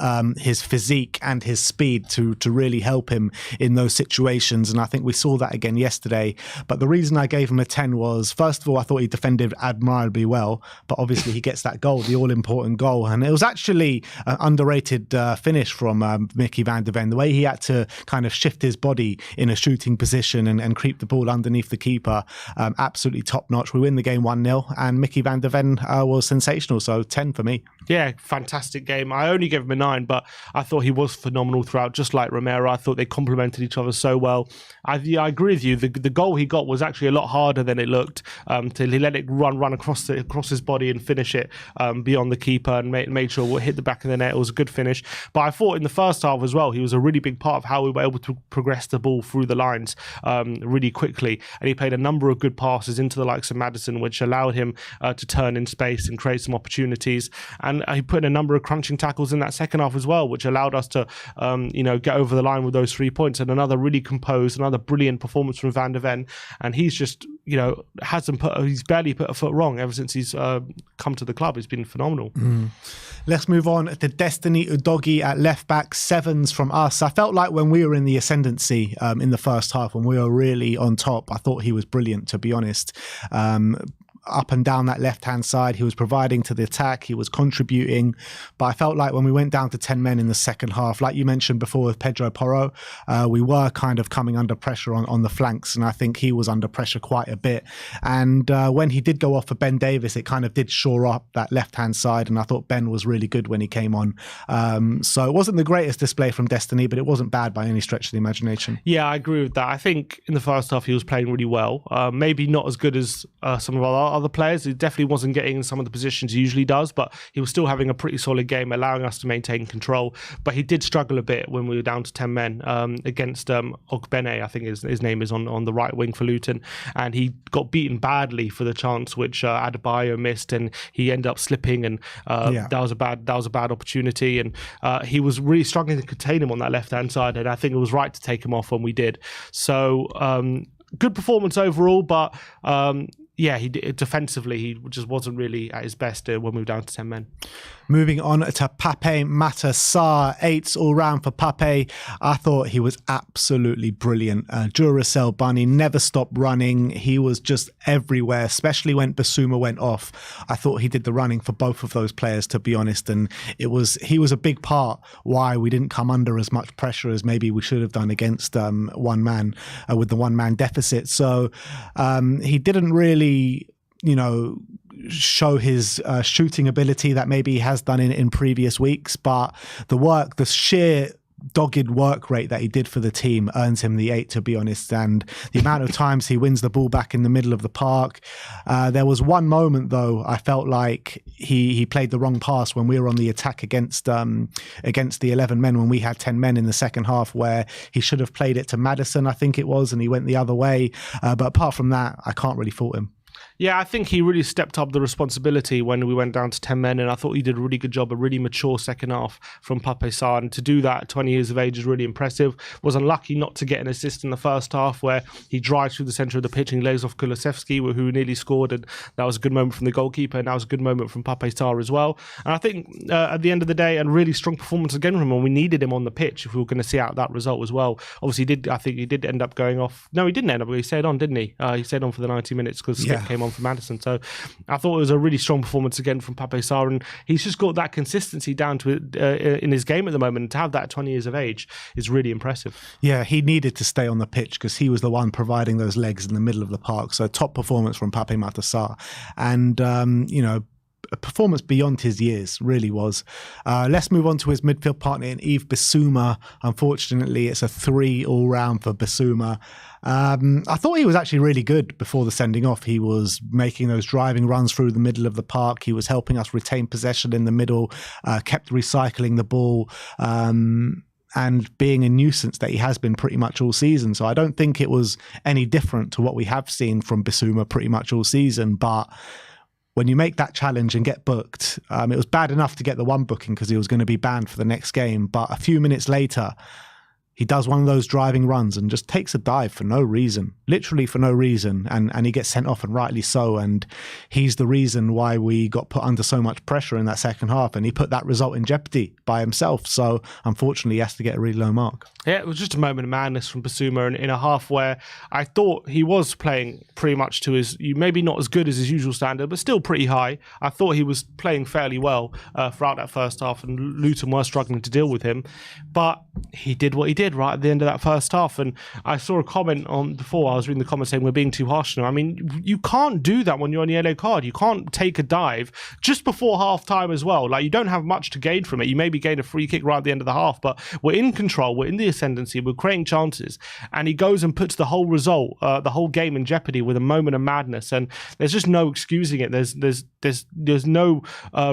physique and his speed to really help him in those situations. And I think we saw that again yesterday. But the reason I gave him a 10 was, first of all, I thought he defended admirably well, but obviously he gets that goal, the all-important goal. And it was actually an underrated finish from Mickey van der Ven. The way he had to kind of shift his body in a shooting position and creep the ball underneath the keeper, absolutely top-notch. We win the game 1-0, and Mickey van der Ven was sensational, so 10 for me. Yeah, fantastic game. I only gave him a 9, but I thought he was phenomenal throughout, just like Romero. I thought they complemented each other so well. I agree with you. The goal he got was actually a lot harder than it looked. He let it run across his body and finish it beyond the keeper and made sure it hit the back of the net. It was a good finish. But I thought in the first half as well, he was a really big part of how we were able to progress the ball through the lines really quickly. And he played a number of good passes into the likes of Maddison, which allowed him to turn in space and create some opportunities. And he put in a number of crunching tackles in that second half as well, which allowed us to get over the line with those 3 points. And another really composed, another brilliant performance from Van der Ven. And he's just, he's barely put a foot wrong ever since he's come to the club. He's been phenomenal. Let's move on to Destiny Udogie at left back. 7s from us. I felt like when we were in the ascendancy in the first half, when we were really on top, I thought he was brilliant, to be honest. Up and down that left-hand side, he was providing to the attack, he was contributing. But I felt like when we went down to 10 men in the second half, like you mentioned before with Pedro Porro, we were kind of coming under pressure on the flanks, and I think he was under pressure quite a bit. And when he did go off for Ben Davis, it kind of did shore up that left-hand side, and I thought Ben was really good when he came on. So it wasn't the greatest display from Destiny, but it wasn't bad by any stretch of the imagination. Yeah, I agree with that. I think in the first half he was playing really well. Maybe not as good as some of our other players. He definitely wasn't getting in some of the positions he usually does, but he was still having a pretty solid game, allowing us to maintain control. But he did struggle a bit when we were down to 10 men against Ogbene, I think his name is, on the right wing for Luton, and he got beaten badly for the chance which Adebayo missed, and he ended up slipping, and that was a bad opportunity, and he was really struggling to contain him on that left hand side, and I think it was right to take him off when we did. So good performance overall, but defensively, he just wasn't really at his best when we were down to 10 men. Moving on to Pape Matar Sarr, 8s all round for Pape. I thought he was absolutely brilliant. Duracell Bunny never stopped running. He was just everywhere, especially when Basuma went off. I thought he did the running for both of those players, to be honest, and he was a big part why we didn't come under as much pressure as maybe we should have done against one man with the one-man deficit. So he didn't really, show his shooting ability that maybe he has done in previous weeks, but the sheer dogged work rate that he did for the team earns him the 8, to be honest. And the amount of times he wins the ball back in the middle of the park. There was one moment though, I felt like he played the wrong pass when we were on the attack against the 11 men, when we had 10 men in the second half, where he should have played it to Maddison, I think it was, and he went the other way. But apart from that, I can't really fault him. Yeah, I think he really stepped up the responsibility when we went down to 10 men, and I thought he did a really good job, a really mature second half from Pape Sarr, and to do that at 20 years of age is really impressive. Was unlucky not to get an assist in the first half, where he drives through the centre of the pitch and lays off Kulusevski, who nearly scored, and that was a good moment from the goalkeeper, and that was a good moment from Pape Sarr as well. And I think at the end of the day, a really strong performance again from him, and we needed him on the pitch if we were going to see out that result as well. Obviously, I think he did end up going off. No, he didn't end up. He stayed on, didn't he? He stayed on for the 90 minutes because Skip came on for Maddison. So I thought it was a really strong performance again from Pape Sarr, and he's just got that consistency down to it in his game at the moment, and to have that at 20 years of age is really impressive. Yeah, he needed to stay on the pitch because he was the one providing those legs in the middle of the park. So top performance from Pape Matar Sarr, and a performance beyond his years, really was. Let's move on to his midfield partner in Yves Bissouma. Unfortunately, it's a 3 all round for Bissouma. I thought he was actually really good before the sending off. He was making those driving runs through the middle of the park. He was helping us retain possession in the middle, kept recycling the ball, and being a nuisance that he has been pretty much all season. So I don't think it was any different to what we have seen from Bissouma pretty much all season, but when you make that challenge and get booked, it was bad enough to get the one booking because he was going to be banned for the next game. But a few minutes later, he does one of those driving runs and just takes a dive for no reason, literally for no reason. And he gets sent off, and rightly so. And he's the reason why we got put under so much pressure in that second half. And he put that result in jeopardy by himself. So unfortunately, he has to get a really low mark. Yeah, it was just a moment of madness from Basuma, and in a half where I thought he was playing pretty much to his, maybe not as good as his usual standard, but still pretty high. I thought he was playing fairly well throughout that first half, and Luton were struggling to deal with him. But he did what he did right at the end of that first half. And I saw a comment on before, I was reading the comments saying we're being too harsh on him. I mean, you can't do that when you're on the yellow card. You can't take a dive just before half time as well. Like, you don't have much to gain from it. You maybe gain a free kick right at the end of the half, but we're in control. We're in the ascendancy. We're creating chances. And he goes and puts the whole result, the whole game in jeopardy with a moment of madness. And there's just no excusing it. There's no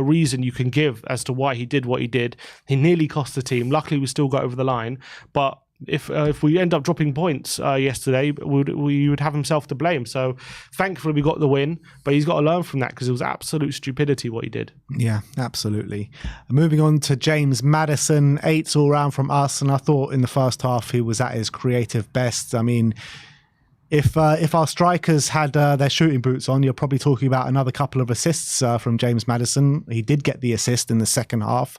reason you can give as to why he did what he did. He nearly cost the team. Luckily, we still got over the line. But if we end up dropping points yesterday, we would have himself to blame. So thankfully we got the win, but he's got to learn from that because it was absolute stupidity what he did. Yeah, absolutely. Moving on to James Maddison, 8s all round from us, and I thought in the first half he was at his creative best. I mean, if our strikers had their shooting boots on, you're probably talking about another couple of assists from James Maddison. He did get the assist in the second half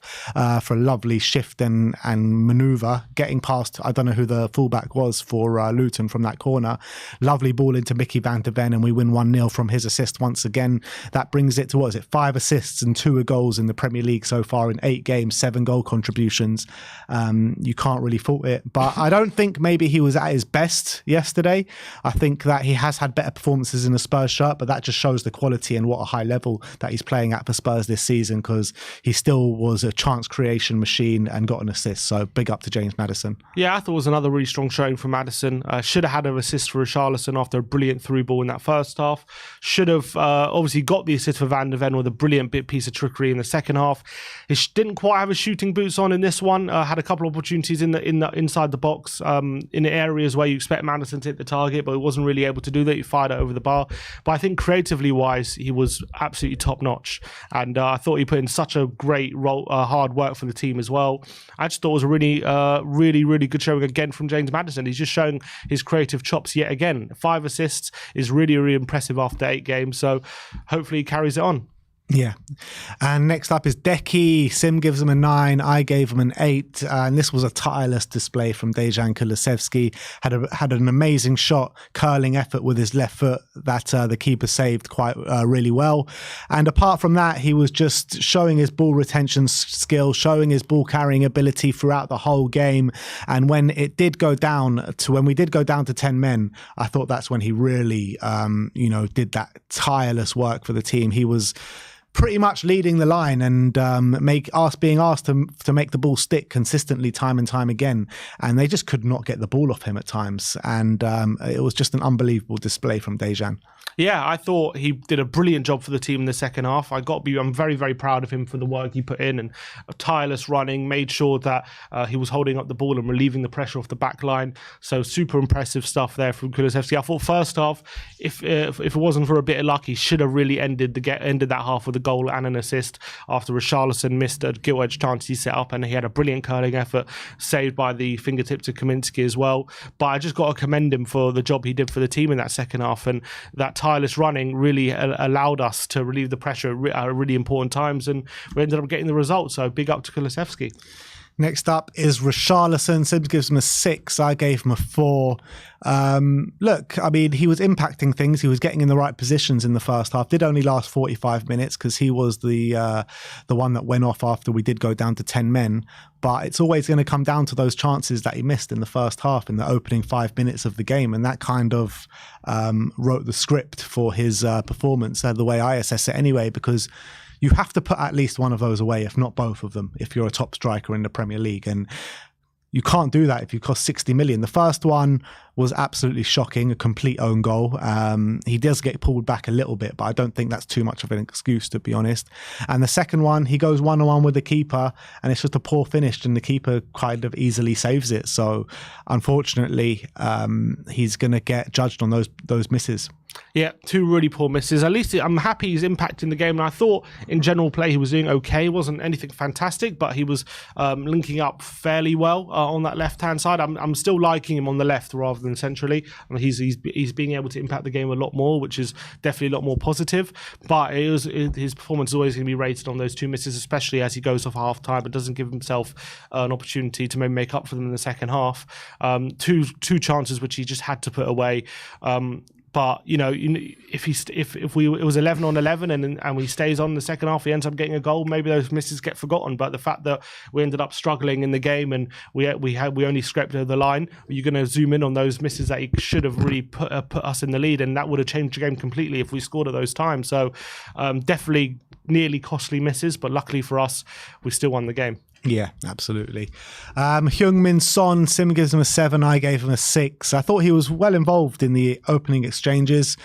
for a lovely shift and manoeuvre, getting past, I don't know who the fullback was for Luton from that corner. Lovely ball into Mickey van der Ven, and we win 1-0 from his assist once again. That brings it to, 5 assists and 2 goals in the Premier League so far in 8 games, 7 goal contributions. You can't really fault it. But I don't think maybe he was at his best yesterday. I think that he has had better performances in a Spurs shirt, but that just shows the quality and what a high level that he's playing at for Spurs this season, because he still was a chance creation machine and got an assist. So big up to James Maddison. Yeah, I thought it was another really strong showing from Maddison. Should have had an assist for Richarlison after a brilliant through ball in that first half. Should have obviously got the assist for Van der Ven with a brilliant piece of trickery in the second half. He didn't quite have his shooting boots on in this one. Had a couple of opportunities in the inside the box in areas where you expect Maddison to hit the target, but he wasn't really able to do that. He fired it over the bar. But I think creatively wise, he was absolutely top notch. And I thought he put in such a great hard work for the team as well. I just thought it was a really good showing again from James Maddison. He's just showing his creative chops yet again. 5 assists is really impressive after 8 games. So hopefully he carries it on. Yeah. And next up is Decky. Sim gives him a 9. I gave him an 8. And this was a tireless display from Dejan Kulusevski. Had an amazing shot, curling effort with his left foot that the keeper saved quite really well. And apart from that, he was just showing his ball retention skill, showing his ball carrying ability throughout the whole game. And when we did go down to 10 men, I thought that's when he really, did that tireless work for the team. He was pretty much leading the line and being asked to make the ball stick consistently time and time again, and they just could not get the ball off him at times, and it was just an unbelievable display from Dejan. Yeah, I thought he did a brilliant job for the team in the second half. I'm very proud of him for the work he put in and tireless running, made sure that he was holding up the ball and relieving the pressure off the back line. So super impressive stuff there from Kulusevski. I thought first half, if it wasn't for a bit of luck, he should have really ended that half with a goal and an assist after Richarlison missed a gilt-edged chance he set up, and he had a brilliant curling effort saved by the fingertips of Kaminsky as well. But I just got to commend him for the job he did for the team in that second half, and that tireless running really allowed us to relieve the pressure at really important times, and we ended up getting the result. So big up to Kulusevski. Next up is Richarlison. Sims gives him a 6. I gave him a 4. Look, I mean, he was impacting things. He was getting in the right positions in the first half. Did only last 45 minutes because he was the one that went off after we did go down to 10 men. But it's always going to come down to those chances that he missed in the first half, in the opening 5 minutes of the game. And that kind of wrote the script for his performance, the way I assess it anyway, because you have to put at least one of those away, if not both of them, if you're a top striker in the Premier League. And you can't do that if you cost 60 million. The first one was absolutely shocking, a complete own goal. He does get pulled back a little bit, but I don't think that's too much of an excuse, to be honest. And the second one, he goes 1-on-1 with the keeper, and it's just a poor finish, and the keeper kind of easily saves it. So unfortunately, he's going to get judged on those misses. Yeah, two really poor misses. At least I'm happy he's impacting the game. And I thought in general play he was doing okay. It wasn't anything fantastic, but he was linking up fairly well on that left-hand side. I'm still liking him on the left rather than centrally. I mean, he's being able to impact the game a lot more, which is definitely a lot more positive. But his performance is always going to be rated on those two misses, especially as he goes off half-time and doesn't give himself an opportunity to maybe make up for them in the second half. Two chances which he just had to put away. But if it was 11 on 11 and he stays on in the second half, he ends up getting a goal. Maybe those misses get forgotten. But the fact that we ended up struggling in the game and we only scraped over the line, you're going to zoom in on those misses that he should have really put us in the lead, and that would have changed the game completely if we scored at those times. So definitely nearly costly misses, but luckily for us, we still won the game. Yeah, absolutely. Heung-min Son, Sim gives him a 7. I gave him a 6. I thought he was well involved in the opening exchanges.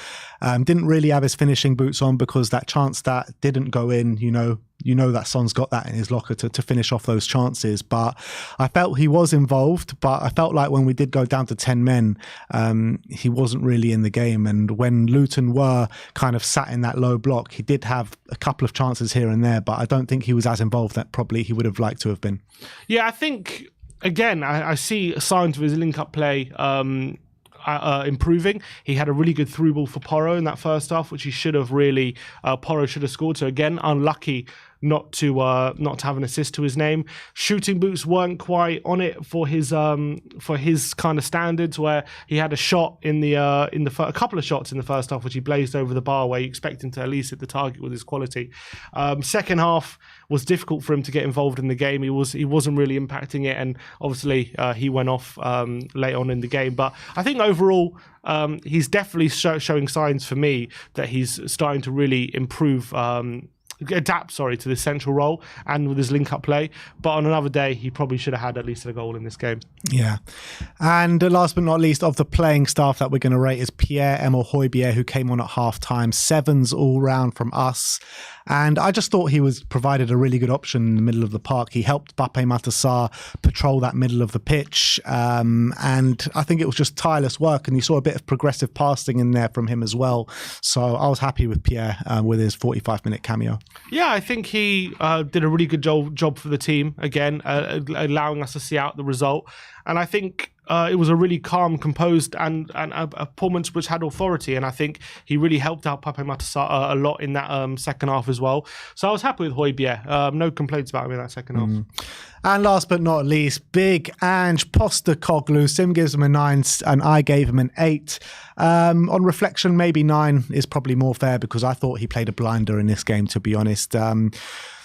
Didn't really have his finishing boots on because that chance that didn't go in, you know that Son's got that in his locker to finish off those chances. But I felt he was involved, but I felt like when we did go down to 10 men, he wasn't really in the game. And when Luton were kind of sat in that low block, he did have a couple of chances here and there, but I don't think he was as involved that probably he would have liked to have been. Yeah, I think, again, I see signs of his link-up play improving. He had a really good through ball for Porro in that first half, which he should have really, Porro should have scored. So again, unlucky not to have an assist to his name. Shooting boots weren't quite on it for his kind of standards, where he had a shot a couple of shots in the first half which he blazed over the bar, where you expect him to at least hit the target with his quality. Second half was difficult for him to get involved in the game. He wasn't really impacting it, and obviously he went off late on in the game. But I think overall he's definitely showing signs for me that he's starting to really adapt to this central role and with his link-up play. But on another day, he probably should have had at least a goal in this game. Yeah. And last but not least, of the playing staff that we're going to rate is Pierre-Emile Højbjerg, who came on at half-time. 7s all round from us. And I just thought he provided a really good option in the middle of the park. He helped Mbappé Matar patrol that middle of the pitch. And I think it was just tireless work. And you saw a bit of progressive passing in there from him as well. So I was happy with Pierre with his 45-minute cameo. Yeah, I think he did a really good job for the team, again, allowing us to see out the result. And I think it was a really calm, composed and a performance which had authority. And I think he really helped out Mbappé Matar a lot in that second half as well. So I was happy with Højbjerg. No complaints about him in that second half. And last but not least, big Ange Postecoglou. Sim gives him a 9 and I gave him an 8. On reflection, maybe 9 is probably more fair because I thought he played a blinder in this game, to be honest.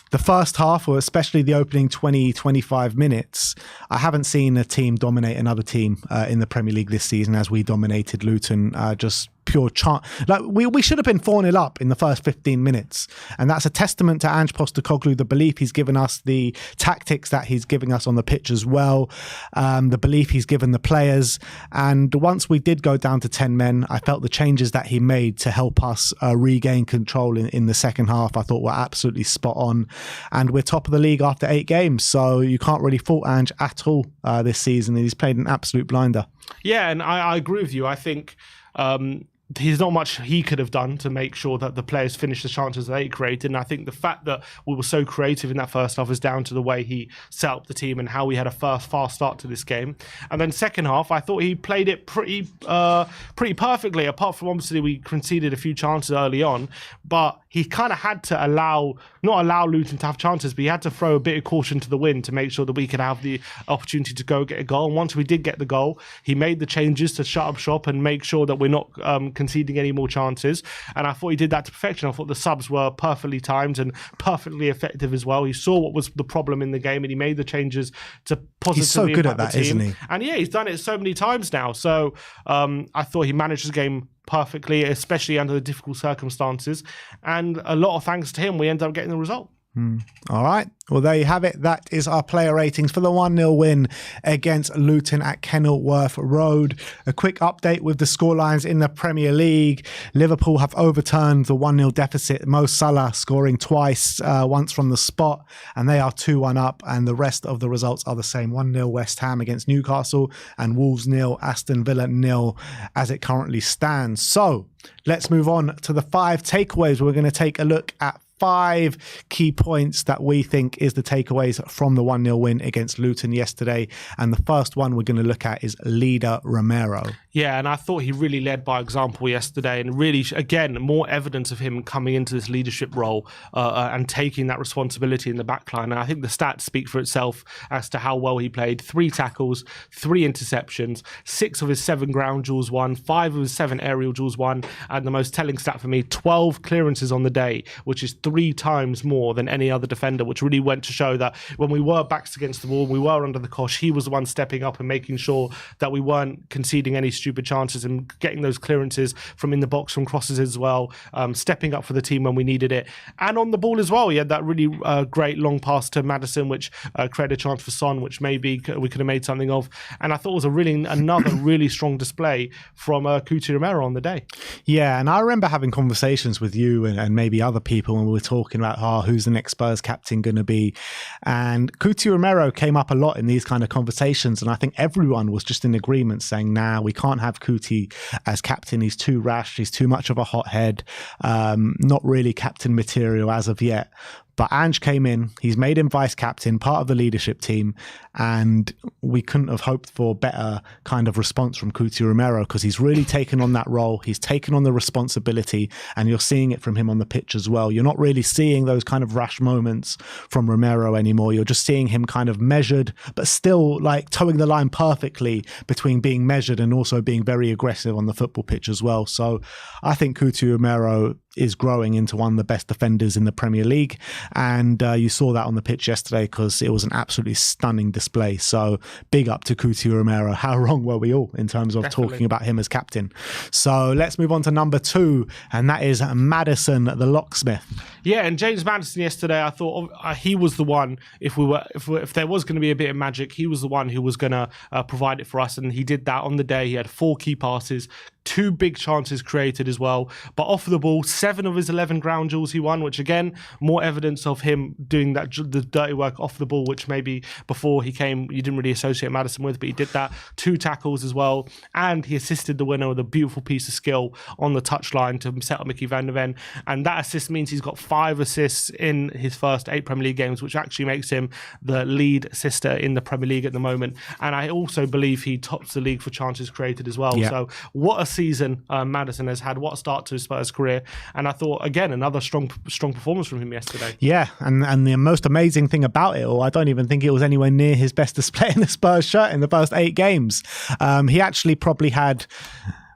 The first half, or especially the opening 20-25 minutes, I haven't seen a team dominate another team in the Premier League this season as we dominated Luton. Just pure chance. Like we should have been 4-0 up in the first 15 minutes. And that's a testament to Ange Postecoglou, the belief he's given us, the tactics that he's giving us on the pitch as well, the belief he's given the players. And once we did go down to 10 men, I felt the changes that he made to help us regain control in the second half, I thought were absolutely spot on. And we're top of the league after 8 games. So you can't really fault Ange at all this season. He's played an absolute blinder. Yeah, and I agree with you. I think there's not much he could have done to make sure that the players finished the chances they created. And I think the fact that we were so creative in that first half is down to the way he set up the team and how we had a fast start to this game. And then second half, I thought he played it pretty perfectly, apart from obviously we conceded a few chances early on. But he kind of had to not allow Luton to have chances, but he had to throw a bit of caution to the wind to make sure that we could have the opportunity to go get a goal. And once we did get the goal, he made the changes to shut up shop and make sure that we're not conceding any more chances. And I thought he did that to perfection. I thought the subs were perfectly timed and perfectly effective as well. He saw what was the problem in the game and he made the changes to positively He's so good at that, the team. Isn't he? And yeah, he's done it so many times now. So I thought he managed his game perfectly, especially under the difficult circumstances. And a lot of thanks to him, we ended up getting the result. All right. Well, there you have it. That is our player ratings for the 1-0 win against Luton at Kenilworth Road. A quick update with the scorelines in the Premier League. Liverpool have overturned the 1-0 deficit. Mo Salah scoring twice, once from the spot, and they are 2-1 up. And the rest of the results are the same. 1-0 West Ham against Newcastle and Wolves 0, Aston Villa 0 as it currently stands. So let's move on to the 5 takeaways. We're going to take a look at 5 key points that we think is the takeaways from the 1-0 win against Luton yesterday. And the first one we're going to look at is leader Romero. Yeah, and I thought he really led by example yesterday, and really, again, more evidence of him coming into this leadership role and taking that responsibility in the back line. And I think the stats speak for itself as to how well he played. 3 tackles, 3 interceptions, 6 of his 7 ground duels won, 5 of his 7 aerial duels won, and the most telling stat for me, 12 clearances on the day, which is 3 times more than any other defender, which really went to show that when we were backs against the wall, we were under the cosh, he was the one stepping up and making sure that we weren't conceding any stupid chances and getting those clearances from in the box, from crosses as well, stepping up for the team when we needed it. And on the ball as well, he had that really great long pass to Maddison, which created a chance for Son, which maybe we could have made something of. And I thought it was another really strong display from Cuti Romero on the day. Yeah, and I remember having conversations with you and maybe other people when we were talking about who's the next Spurs captain going to be. And Cuti Romero came up a lot in these kind of conversations, and I think everyone was just in agreement saying, nah, we can't have Cuti as captain. He's too rash, he's too much of a hothead, not really captain material as of yet. But Ange came in, he's made him vice captain, part of the leadership team, and we couldn't have hoped for better kind of response from Cuti Romero, because he's really taken on that role, he's taken on the responsibility, and you're seeing it from him on the pitch as well. You're not really seeing those kind of rash moments from Romero anymore. You're just seeing him kind of measured, but still like towing the line perfectly between being measured and also being very aggressive on the football pitch as well. So I think Cuti Romero is growing into one of the best defenders in the Premier League. And you saw that on the pitch yesterday, because it was an absolutely stunning display. So big up to Cuti Romero. How wrong were we all in terms of talking about him as captain? So let's move on to number 2, and that is Maddison, the locksmith. Yeah, and James Maddison yesterday, I thought he was the one, if there was going to be a bit of magic, he was the one who was going to provide it for us. And he did that on the day. He had 4 key passes, 2 big chances created as well. But off the ball, 7 of his 11 ground duels he won, which again, more evidence of him doing the dirty work off the ball, which maybe before he came, you didn't really associate Maddison with, but he did that. 2 tackles as well. And he assisted the winner with a beautiful piece of skill on the touchline to set up Mickey van der Ven. And that assist means he's got 5 assists in his first 8 Premier League games, which actually makes him the lead assister in the Premier League at the moment. And I also believe he tops the league for chances created as well. Yeah. So what a season Maddison has had. What a start to his Spurs career. And I thought, again, another strong performance from him yesterday. Yeah, and the most amazing thing about it all, I don't even think it was anywhere near his best display in the Spurs shirt in the first 8 games. He actually probably had...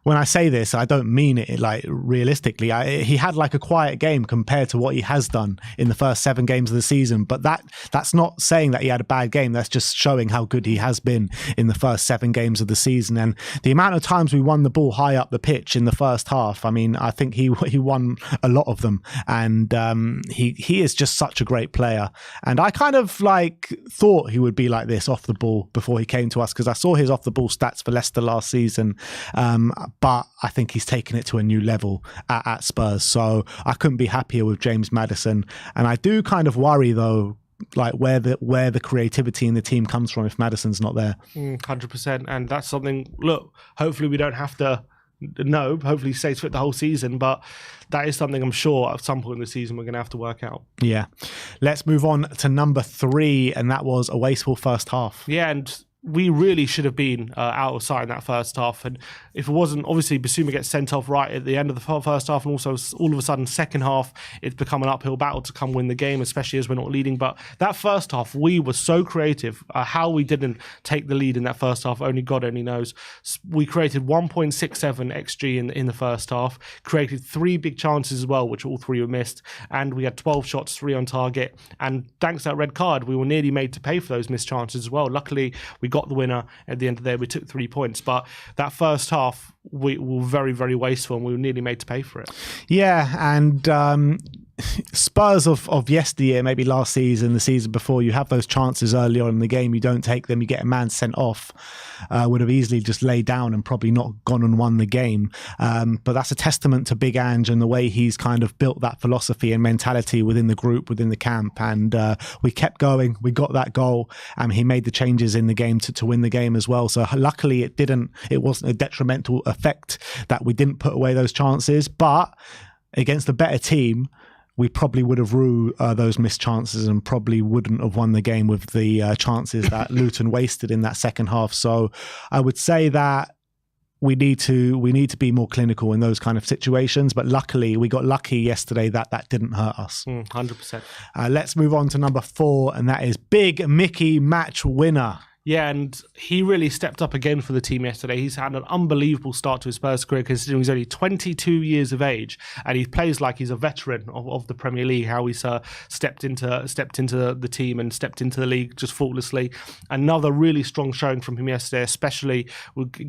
When I say this, I don't mean it like realistically. He had like a quiet game compared to what he has done in the first 7 games of the season. But that's not saying that he had a bad game. That's just showing how good he has been in the first 7 games of the season. And the amount of times we won the ball high up the pitch in the first half, I mean, I think he won a lot of them. And he is just such a great player. And I kind of like thought he would be like this off the ball before he came to us, because I saw his off the ball stats for Leicester last season. But I think he's taken it to a new level at Spurs. So I couldn't be happier with James Maddison. And I do kind of worry, though, like where the creativity in the team comes from if Maddison's not there. 100%. And that's something, look, hopefully we don't have to know. Hopefully he stays fit the whole season. But that is something I'm sure at some point in the season we're going to have to work out. Yeah. Let's move on to number 3. And that was a wasteful first half. Yeah, and we really should have been out of sight in that first half. And if it wasn't, obviously, Basuma gets sent off right at the end of the first half, and also all of a sudden, second half, it's become an uphill battle to come win the game, especially as we're not leading. But that first half, we were so creative. How we didn't take the lead in that first half, only God only knows. We created 1.67 XG in the first half, created 3 big chances as well, which all 3 were missed. And we had 12 shots, 3 on target. And thanks to that red card, we were nearly made to pay for those missed chances as well. Luckily, we got the winner at the end of the day. We took 3 points, but that first half we were very, very wasteful, and we were nearly made to pay for it. Yeah, and Spurs of yesteryear, maybe last season, the season before, you have those chances early on in the game, you don't take them, you get a man sent off, would have easily just laid down and probably not gone and won the game. But that's a testament to Big Ange and the way he's kind of built that philosophy and mentality within the group, within the camp. And we kept going, we got that goal, and he made the changes in the game to win the game as well. So luckily it wasn't a detrimental effect that we didn't put away those chances, but against a better team, we probably would have rue those missed chances and probably wouldn't have won the game with the chances that Luton wasted in that second half. So I would say that we need to be more clinical in those kind of situations. But luckily, we got lucky yesterday that didn't hurt us. 100%. Let's move on to number 4, and that is Big Mickey, match winner. Yeah, and he really stepped up again for the team yesterday. He's had an unbelievable start to his Spurs career, considering he's only 22 years of age, and he plays like he's a veteran of the Premier League. How he's stepped into the team and stepped into the league just faultlessly. Another really strong showing from him yesterday, especially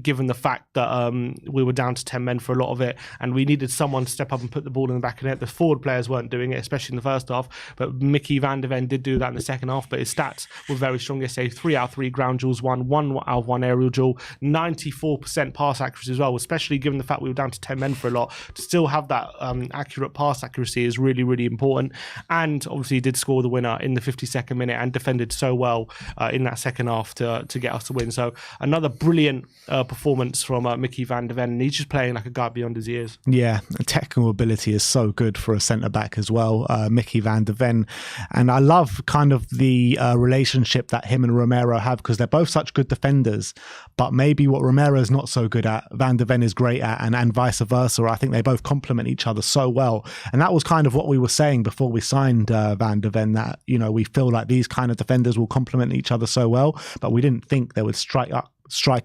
given the fact that we were down to 10 men for a lot of it, and we needed someone to step up and put the ball in the back of the net. The forward players weren't doing it, especially in the first half, but Mickey van de Ven did do that in the second half. But his stats were very strong yesterday. 3 out of 3 ground duels won, 1 out of 1 aerial duel, 94% pass accuracy as well, especially given the fact we were down to 10 men for a lot. To still have that accurate pass accuracy is really, really important. And obviously he did score the winner in the 52nd minute and defended so well in that second half to get us to win. So another brilliant performance from Mickey van de Ven, and he's just playing like a guy beyond his years. Yeah, technical ability is so good for a centre-back as well, Mickey van de Ven. And I love kind of the relationship that him and Romero have, because they're both such good defenders, but maybe what Romero's not so good at, Van de Ven is great at, and vice versa. I think they both complement each other so well. And that was kind of what we were saying before we signed Van de Ven, that, you know, we feel like these kind of defenders will complement each other so well, but we didn't think they would strike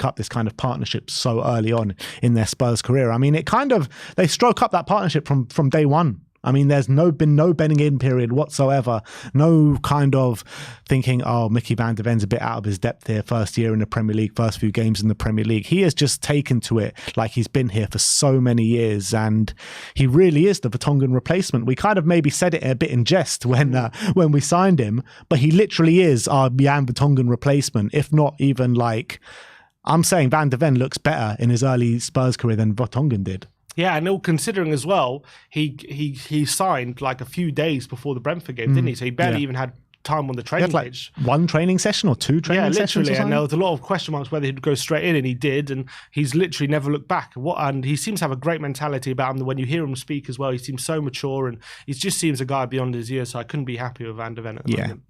up this kind of partnership so early on in their Spurs career. I mean, they stroke up that partnership from day one. I mean, there's been no bedding in period whatsoever. No kind of thinking, oh, Mickey van de Ven's a bit out of his depth here, first year in the Premier League, first few games in the Premier League. He has just taken to it like he's been here for so many years, and he really is the Vertonghen replacement. We kind of maybe said it a bit in jest when we signed him, but he literally is our Jan Vertonghen replacement, if not even like... I'm saying Van de Ven looks better in his early Spurs career than Vertonghen did. Yeah, and all considering as well, he signed like a few days before the Brentford game, didn't he? So he barely even had time on the training pitch. One training session or 2 training sessions? Yeah, literally. And there was a lot of question marks whether he'd go straight in, and he did, and he's literally never looked back. And he seems to have a great mentality about him. When you hear him speak as well, he seems so mature, and he just seems a guy beyond his years. So I couldn't be happy with Van de Ven at the moment.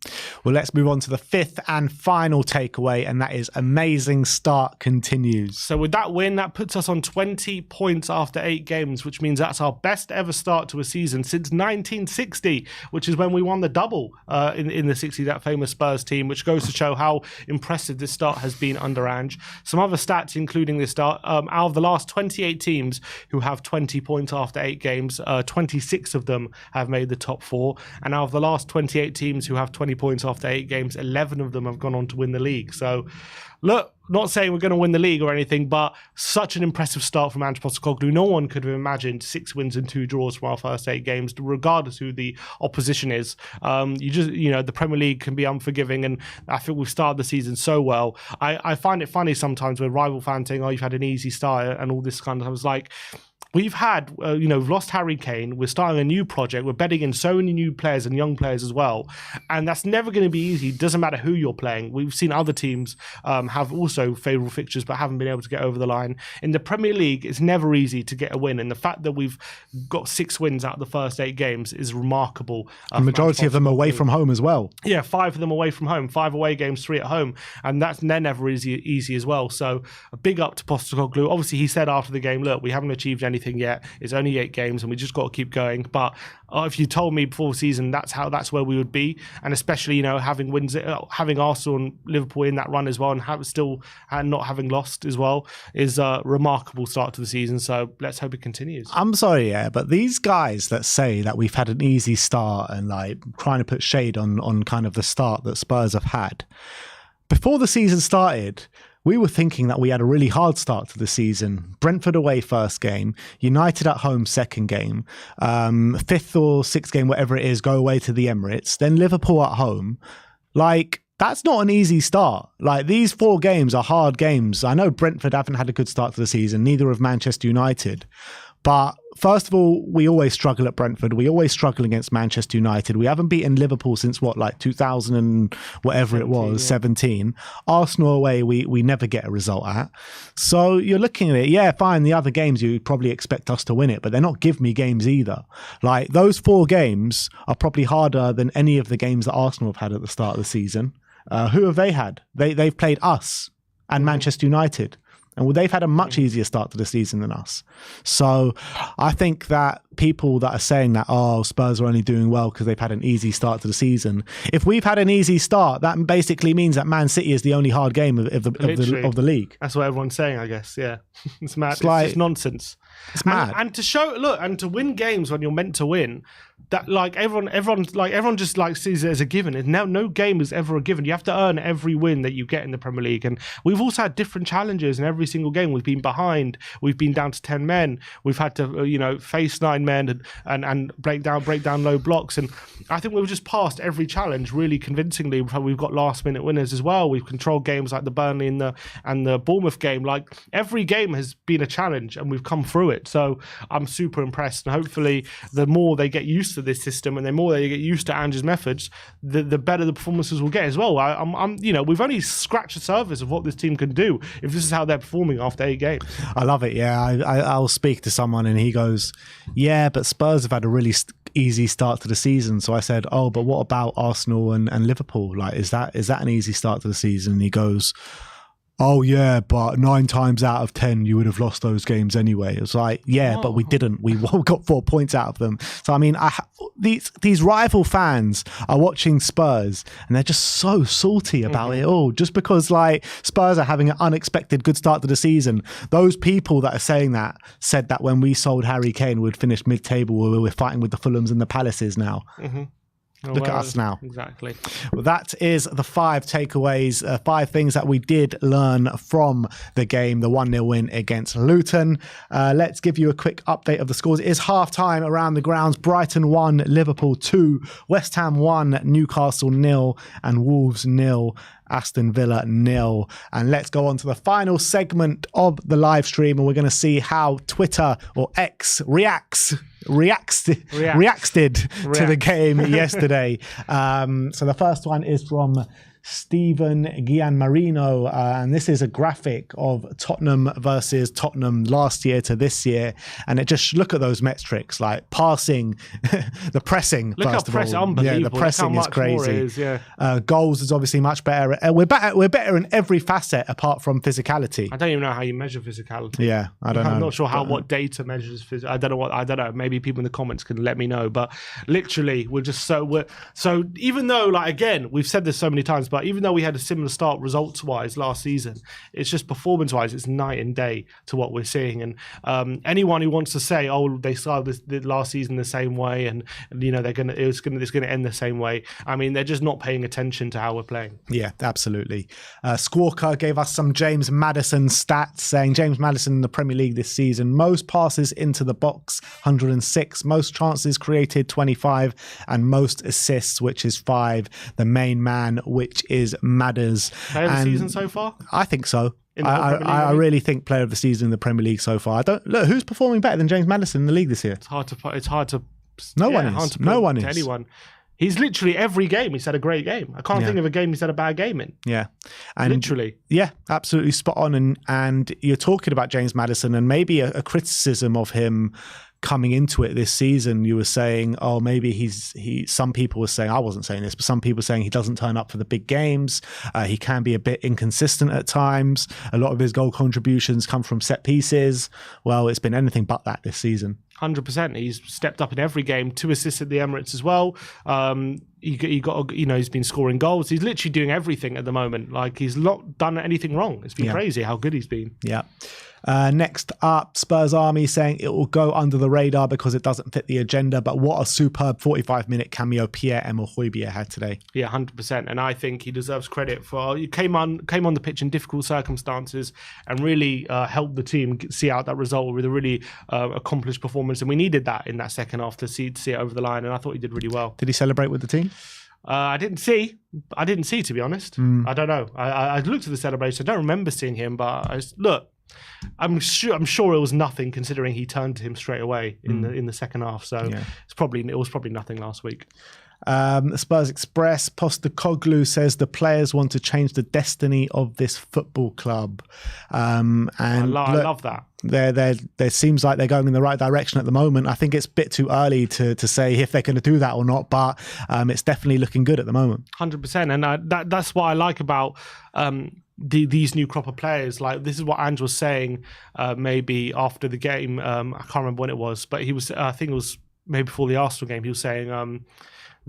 Well, let's move on to the 5th and final takeaway, and that is amazing start continues. So with that win, that puts us on 20 points after 8 games, which means that's our best ever start to a season since 1960, which is when we won the double in the 60s, that famous Spurs team, which goes to show how impressive this start has been under Ange. Some other stats including this start, out of the last 28 teams who have 20 points after 8 games, 26 of them have made the top 4, and out of the last 28 teams who have 20 points after 8 games, 11 of them have gone on to win the league. So look, not saying we're going to win the league or anything, but such an impressive start from Ange Postecoglou. No one could have imagined 6 wins and 2 draws from our first 8 games, regardless who the opposition is. The Premier League can be unforgiving, and I think we've started the season so well. I find it funny sometimes when rival fans saying, "Oh, you've had an easy start," and all this kind of. I was like, we've had, we've lost Harry Kane. We're starting a new project. We're betting in so many new players and young players as well. And that's never going to be easy. It doesn't matter who you're playing. We've seen other teams have also favourable fixtures but haven't been able to get over the line. In the Premier League, it's never easy to get a win. And the fact that we've got 6 wins out of the first 8 games is remarkable. The majority of them away from home as well. Yeah, 5 of them away from home. 5 away games, 3 at home. And they're never easy as well. So a big up to Postecoglou. Obviously, he said after the game, look, we haven't achieved anything yet. It's only 8 games and we just got to keep going. But if you told me before the season that's where we would be, and especially having wins, having Arsenal and Liverpool in that run as well, and not having lost as well, is a remarkable start to the season. So let's hope it continues. I'm sorry, but these guys that say that we've had an easy start and like trying to put shade on kind of the start that Spurs have had, before the season started, we were thinking that we had a really hard start to the season. Brentford away first game, United at home second game, fifth or sixth game, whatever it is, go away to the Emirates, then Liverpool at home. Like, that's not an easy start. Like, these 4 games are hard games. I know Brentford haven't had a good start to the season, neither have Manchester United. But first of all, we always struggle at Brentford. We always struggle against Manchester United. We haven't beaten Liverpool since like 2000 and whatever it was, 17. Arsenal away, we never get a result at. So you're looking at it, yeah, fine. The other games, you probably expect us to win it, but they're not give me games either. Like, those 4 games are probably harder than any of the games that Arsenal have had at the start of the season. Who have they had? They've played us and Manchester United. And they've had a much easier start to the season than us. So I think that people that are saying that, oh, Spurs are only doing well because they've had an easy start to the season. If we've had an easy start, that basically means that Man City is the only hard game of the league. That's what everyone's saying, I guess. Yeah. It's mad. It's just nonsense. It's mad. And to show, look, and to win games when you're meant to win, that like everyone just like sees it as a given. And now no game is ever a given. You have to earn every win that you get in the Premier League. And we've also had different challenges in every single game. We've been behind. We've been down to 10 men. We've had to face 9 men and break down low blocks. And I think we've just passed every challenge really convincingly. We've got last minute winners as well. We've controlled games like the Burnley and the Bournemouth game. Like, every game has been a challenge and we've come through it. So I'm super impressed. And hopefully the more they get used to this system and the more they get used to Ange's methods, the better the performances will get as well. We've only scratched the surface of what this team can do if this is how they're performing after 8 games. I love it. Yeah, I'll speak to someone and he goes, yeah, but Spurs have had a really easy start to the season. So I said, oh, but what about Arsenal and Liverpool? Like, is that an easy start to the season? And he goes, oh yeah, but 9 times out of 10 you would have lost those games anyway. It's like, yeah, but we didn't. We got 4 points out of them. So I mean, these rival fans are watching Spurs and they're just so salty about it all, just because like Spurs are having an unexpected good start to the season. Those people that are saying that said that when we sold Harry Kane, we'd finish mid-table, where we're fighting with the Fulhams and the Palaces now. Look at us now. Exactly. Well, that is the 5 takeaways, 5 things that we did learn from the game, the 1-0 win against Luton. Let's give you a quick update of the scores. It is half-time around the grounds. Brighton 1, Liverpool 2, West Ham 1, Newcastle 0, and Wolves 0. Aston Villa 0. And let's go on to the final segment of the live stream, and we're going to see how Twitter or X reacted to the game yesterday. So the first one is from Stephen Gianmarino, and this is a graphic of Tottenham versus Tottenham last year to this year, and it just look at those metrics, like passing, the pressing. Look first how press, of all, unbelievable. Yeah, the pressing is crazy. Goals is obviously much better. We're better in every facet apart from physicality. I don't even know how you measure physicality. Yeah, I don't know. I'm not sure what data measures physicality. I don't know. Maybe people in the comments can let me know. But literally, we're so even though, like, again, we've said this so many times, but even though we had a similar start results-wise last season, it's just performance-wise, it's night and day to what we're seeing. And anyone who wants to say, "Oh, they started the last season the same way," and it's gonna end the same way, I mean, they're just not paying attention to how we're playing. Yeah, absolutely. Squawker gave us some James Maddison stats, saying James Maddison in the Premier League this season: most passes into the box, 106; most chances created, 25; and most assists, which is 5. The main man, which is Madders. Player of the season so far? I think so. I really think player of the season in the Premier League so far. Who's performing better than James Maddison in the league this year. It's hard to. No one is. No one is. Anyone. He's literally every game he's had a great game. I can't think of a game he's had a bad game in. Yeah. And literally. Yeah, absolutely spot on. And you're talking about James Maddison and maybe a criticism of him coming into it this season. You were saying, oh, maybe some people were saying, I wasn't saying this, but some people were saying he doesn't turn up for the big games. He can be a bit inconsistent at times. A lot of his goal contributions come from set pieces. Well, it's been anything but that this season. 100%. He's stepped up in every game. 2 assists at the Emirates as well. He got, he's been scoring goals. He's literally doing everything at the moment. Like, he's not done anything wrong. It's been crazy how good he's been. Yeah. Next up, Spurs Army saying it will go under the radar because it doesn't fit the agenda. But what a superb 45-minute cameo Pierre-Emile Højbjerg had today. Yeah, 100%. And I think he deserves credit for he came on the pitch in difficult circumstances and really helped the team see out that result with a really accomplished performance. And we needed that in that second half to see it over the line. And I thought he did really well. Did he celebrate with the team? I didn't see, to be honest. I don't know. I looked at the celebration. I don't remember seeing him, but I'm sure it was nothing considering he turned to him straight away in the second half. So it was probably nothing last week. Spurs Express, Postecoglou says the players want to change the destiny of this football club. And I love that. There seems like they're going in the right direction at the moment. I think it's a bit too early to say if they're going to do that or not, but it's definitely looking good at the moment. 100%. And that's what I like about these new crop of players. Like, this is what Ange was saying maybe after the game. I can't remember when it was, but I think it was maybe before the Arsenal game. He was saying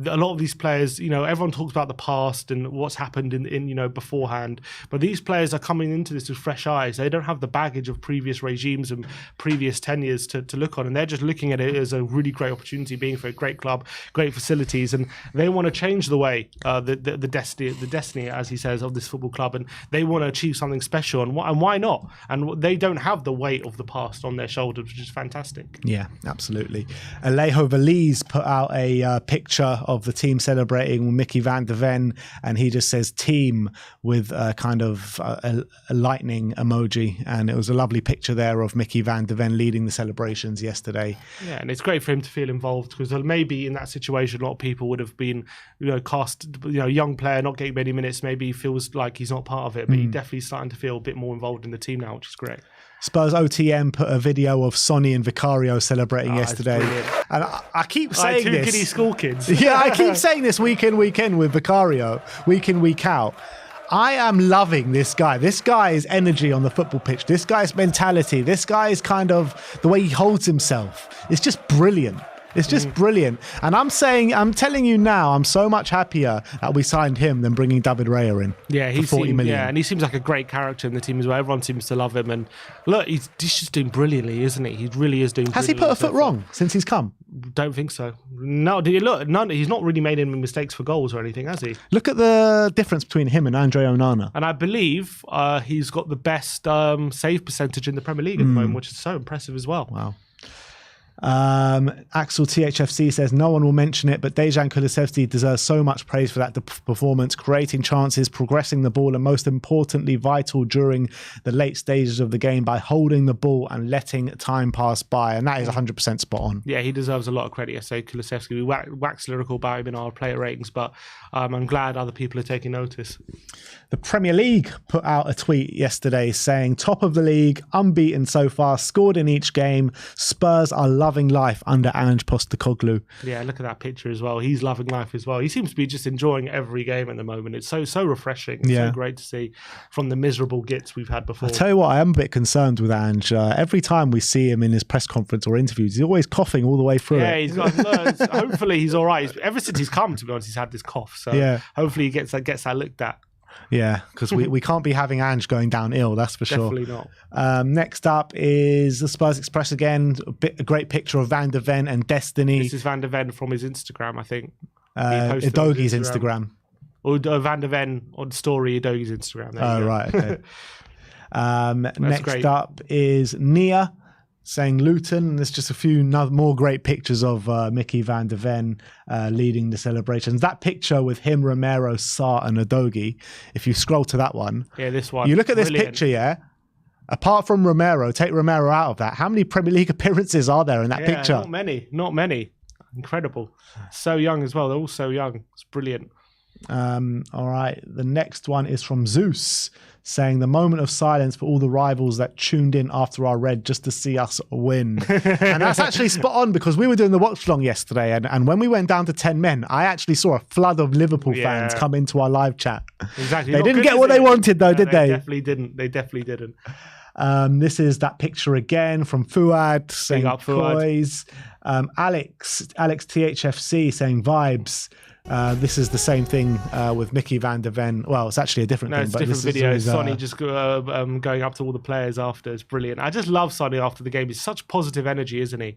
a lot of these players, everyone talks about the past and what's happened in beforehand, but these players are coming into this with fresh eyes. They don't have the baggage of previous regimes and previous tenures to look on, and they're just looking at it as a really great opportunity, being for a great club, great facilities, and they want to change the way the destiny, as he says, of this football club, and they want to achieve something special, and why not? And they don't have the weight of the past on their shoulders, which is fantastic. Yeah, absolutely. Alejo Veliz put out a picture of the team celebrating with Mickey van de Ven, and he just says team with kind of a lightning emoji, and it was a lovely picture there of Mickey van de Ven leading the celebrations yesterday. Yeah, and it's great for him to feel involved, because maybe in that situation a lot of people would have been cast, young player not getting many minutes, maybe feels like he's not part of it, but he's definitely starting to feel a bit more involved in the team now, which is great. Spurs OTM put a video of Sonny and Vicario celebrating yesterday. And I keep saying this. 2 giddy school kids. Yeah, I keep saying this week in, week in with Vicario, week in, week out. I am loving this guy. This guy's energy on the football pitch. This guy's mentality. This guy's kind of the way he holds himself. It's just brilliant. It's just brilliant. And I'm telling you now, I'm so much happier that we signed him than bringing David Raya in. Yeah, for 40 million. Yeah, and he seems like a great character in the team as well. Everyone seems to love him. And look, he's just doing brilliantly, isn't he? He really is doing brilliantly. Has he put a foot wrong since he's come? Don't think so. No, he's not really made any mistakes for goals or anything, has he? Look at the difference between him and Andre Onana. And I believe he's got the best save percentage in the Premier League at the moment, which is so impressive as well. Wow. Axel THFC says no one will mention it, but Dejan Kulusevski deserves so much praise for that performance, creating chances, progressing the ball, and most importantly vital during the late stages of the game by holding the ball and letting time pass by, and that is 100% spot on. Yeah, he deserves a lot of credit. I say Kulusevski, we wax lyrical about him in our player ratings, but I'm glad other people are taking notice. The Premier League put out a tweet yesterday saying top of the league, unbeaten so far, scored in each game, Spurs are loving life under Ange Postecoglou. Yeah, look at that picture as well. He's loving life as well. He seems to be just enjoying every game at the moment. It's so refreshing. It's so great to see from the miserable gits we've had before. I tell you what, I am a bit concerned with Ange. Every time we see him in his press conference or interviews, he's always coughing all the way through it. He's got hopefully he's all right. Ever since he's come, to be honest, he's had this cough. So hopefully he gets that looked at. Yeah, because we can't be having Ange going down ill, that's for sure. Definitely not. Next up is the Spurs Express again. A great picture of Van de Ven and Destiny. This is Van de Ven from his Instagram, I think. Udogi's Instagram. Or Van de Ven on story, Udogi's Instagram. Right, okay. Next up is Nia saying Luton. There's just a few more great pictures of Mickey van de Ven leading the celebrations. That picture with him, Romero, Sarr and Udogi, if you scroll to that one. Yeah, this one. You look at this picture, apart from Romero, take Romero out of that, how many Premier League appearances are there in that picture? Not many. Incredible. So young as well. They're all so young. It's brilliant. All right. The next one is from Zeus, saying the moment of silence for all the rivals that tuned in after our red just to see us win. And that's actually spot on, because we were doing the watch long yesterday, and when we went down to 10 men, I actually saw a flood of Liverpool fans come into our live chat. Exactly. They didn't get what they wanted though, did they? They definitely didn't. This is that picture again from Fuad saying up Fuad. Boys. Alex THFC saying vibes. This is the same thing with Mickey van der Ven. Well, it's actually a different thing. It's but different this video. is Sonny just going up to all the players after. It's brilliant. I just love Sonny after the game. He's such positive energy, isn't he?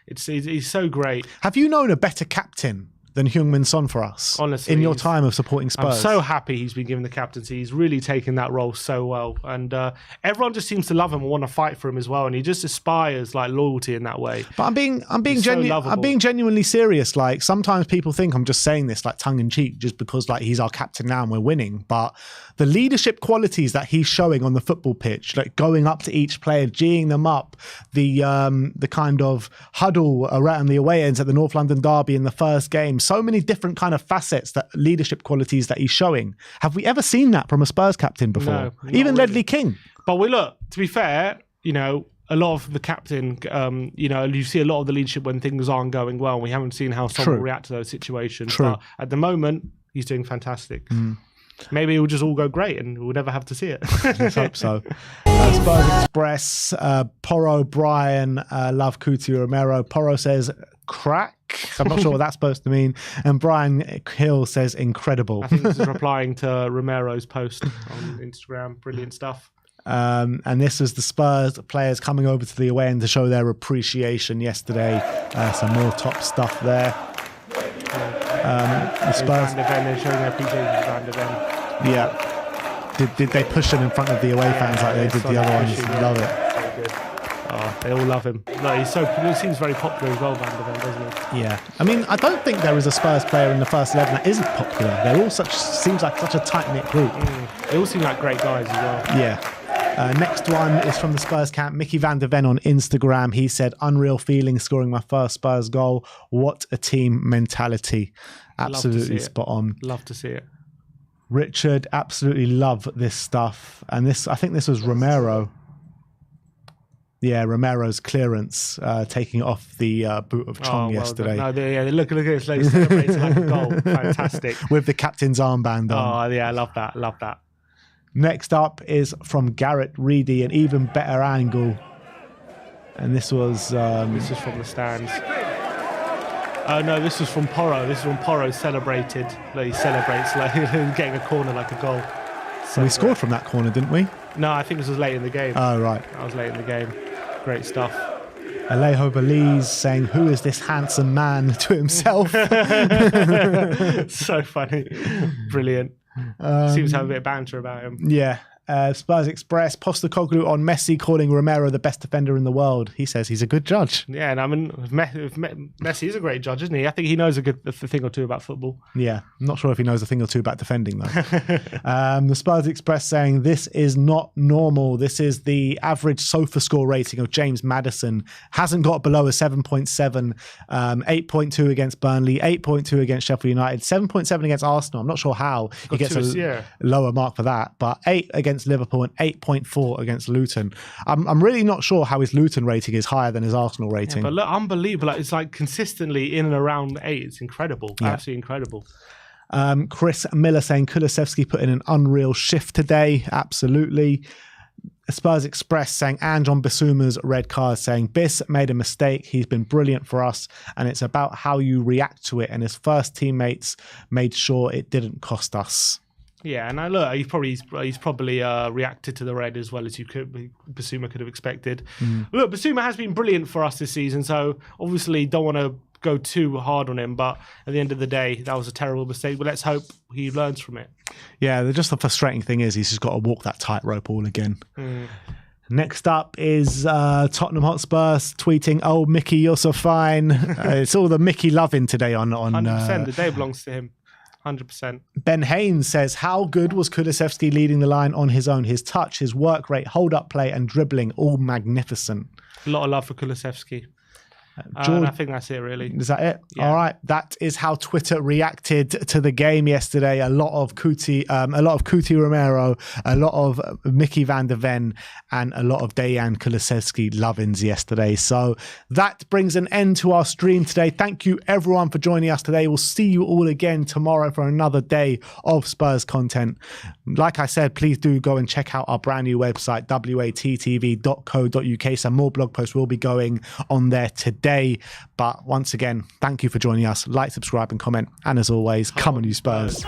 He's so great. Have you known a better captain than Heung-min Son for us? Honestly, in your time of supporting Spurs? I'm so happy he's been given the captaincy. He's really taken that role so well, and everyone just seems to love him and want to fight for him as well. And he just aspires like loyalty in that way. But I'm being genuinely serious. Like, sometimes people think I'm just saying this like tongue in cheek, just because like he's our captain now and we're winning. But the leadership qualities that he's showing on the football pitch, like going up to each player, geeing them up, the kind of huddle around the away ends at the North London derby in the first game. So many different kind of facets, that leadership qualities that he's showing. Have we ever seen that from a Spurs captain before? No, even really. Ledley King. But to be fair, a lot of the captain, you see a lot of the leadership when things aren't going well. We haven't seen how someone will react to those situations. True. But at the moment, he's doing fantastic. Maybe it will just all go great and we'll never have to see it. Let's hope so. Spurs Express, Porro, Brian, Love Kuti Romero. Porro says crack. I'm not sure what that's supposed to mean. And Brian Hill says incredible. I think this is replying to Romero's post on Instagram. Brilliant stuff. And this was the Spurs players coming over to the away end to show their appreciation yesterday. Some more top stuff there. The Spurs. They're showing their appreciation for Van de Ven. Yeah. Did they push him in front of the away fans like they did the other ones? Love it. So good. Oh, they all love him. No, he seems very popular as well, Van de Ven, doesn't he? Yeah. I mean, I don't think there is a Spurs player in the first 11 that isn't popular. They're all seems like such a tight-knit group. They all seem like great guys as well. Yeah. Next one is from the Spurs camp. Mickey van der Ven on Instagram. He said, unreal feeling scoring my first Spurs goal. What a team mentality. Absolutely spot on. Love to see it. Richard, absolutely love this stuff. And I think this was Romero. Yeah, Romero's clearance, taking off the boot of Chong yesterday. No, look at this. They celebrated like a goal. Fantastic. With the captain's armband on. Oh, yeah, I love that. Love that. Next up is from Garrett Reedy, an even better angle. And this was... this is from the stands. Oh, no, this was from Porro. This is when Porro celebrated. He celebrates like getting a corner like a goal. So we scored from that corner, didn't we? No, I think this was late in the game. Oh, right. I was late in the game. Great stuff. Alejo Belize saying, who is this handsome man, to himself. So funny. Brilliant. Seems to have a bit of banter about him. Yeah. Spurs Express, Postecoglou on Messi calling Romero the best defender in the world. He says he's a good judge. Yeah, and I mean, Messi is a great judge, isn't he? I think he knows a thing or two about football. Yeah, I'm not sure if he knows a thing or two about defending, though. The Spurs Express saying, this is not normal. This is the average sofa score rating of James Maddison. Hasn't got below a 7.7, 8.2 against Burnley, 8.2 against Sheffield United, 7.7 against Arsenal. I'm not sure how he gets a lower mark for that, but 8 against Liverpool and 8.4 against Luton. I'm really not sure how his Luton rating is higher than his Arsenal rating. Yeah, but look, unbelievable. It's like consistently in and around 8. It's incredible. Yeah. Absolutely incredible. Chris Miller saying Kulusevski put in an unreal shift today. Absolutely. Spurs Express saying Ange on Bissouma's red card, saying Biss made a mistake. He's been brilliant for us, and it's about how you react to it. And his first teammates made sure it didn't cost us. Yeah, and look, he's probably reacted to the red as well as Bissouma could have expected. Look, Bissouma has been brilliant for us this season, so obviously don't want to go too hard on him, but at the end of the day, that was a terrible mistake. But let's hope he learns from it. Yeah, just the frustrating thing is he's just got to walk that tightrope all again. Next up is Tottenham Hotspur tweeting, "Oh, Mickey, you're so fine." It's all the Mickey loving today on 100%. The day belongs to him. 100%. Ben Haynes says, how good was Kulusevski leading the line on his own? His touch, his work rate, hold-up play and dribbling, all magnificent. A lot of love for Kulusevski. And I think that's it, really. Is that it? Yeah. All right. That is how Twitter reacted to the game yesterday. A lot of Kuti Romero, a lot of Mickey van der Ven, and a lot of Dejan Kulusevski love-ins yesterday. So that brings an end to our stream today. Thank you everyone for joining us today. We'll see you all again tomorrow for another day of Spurs content. Like I said, please do go and check out our brand new website, WeAreTottenhamTV.co.uk. Some more blog posts will be going on there today. But once again, thank you for joining us. Like, subscribe and comment. And as always, come on you Spurs.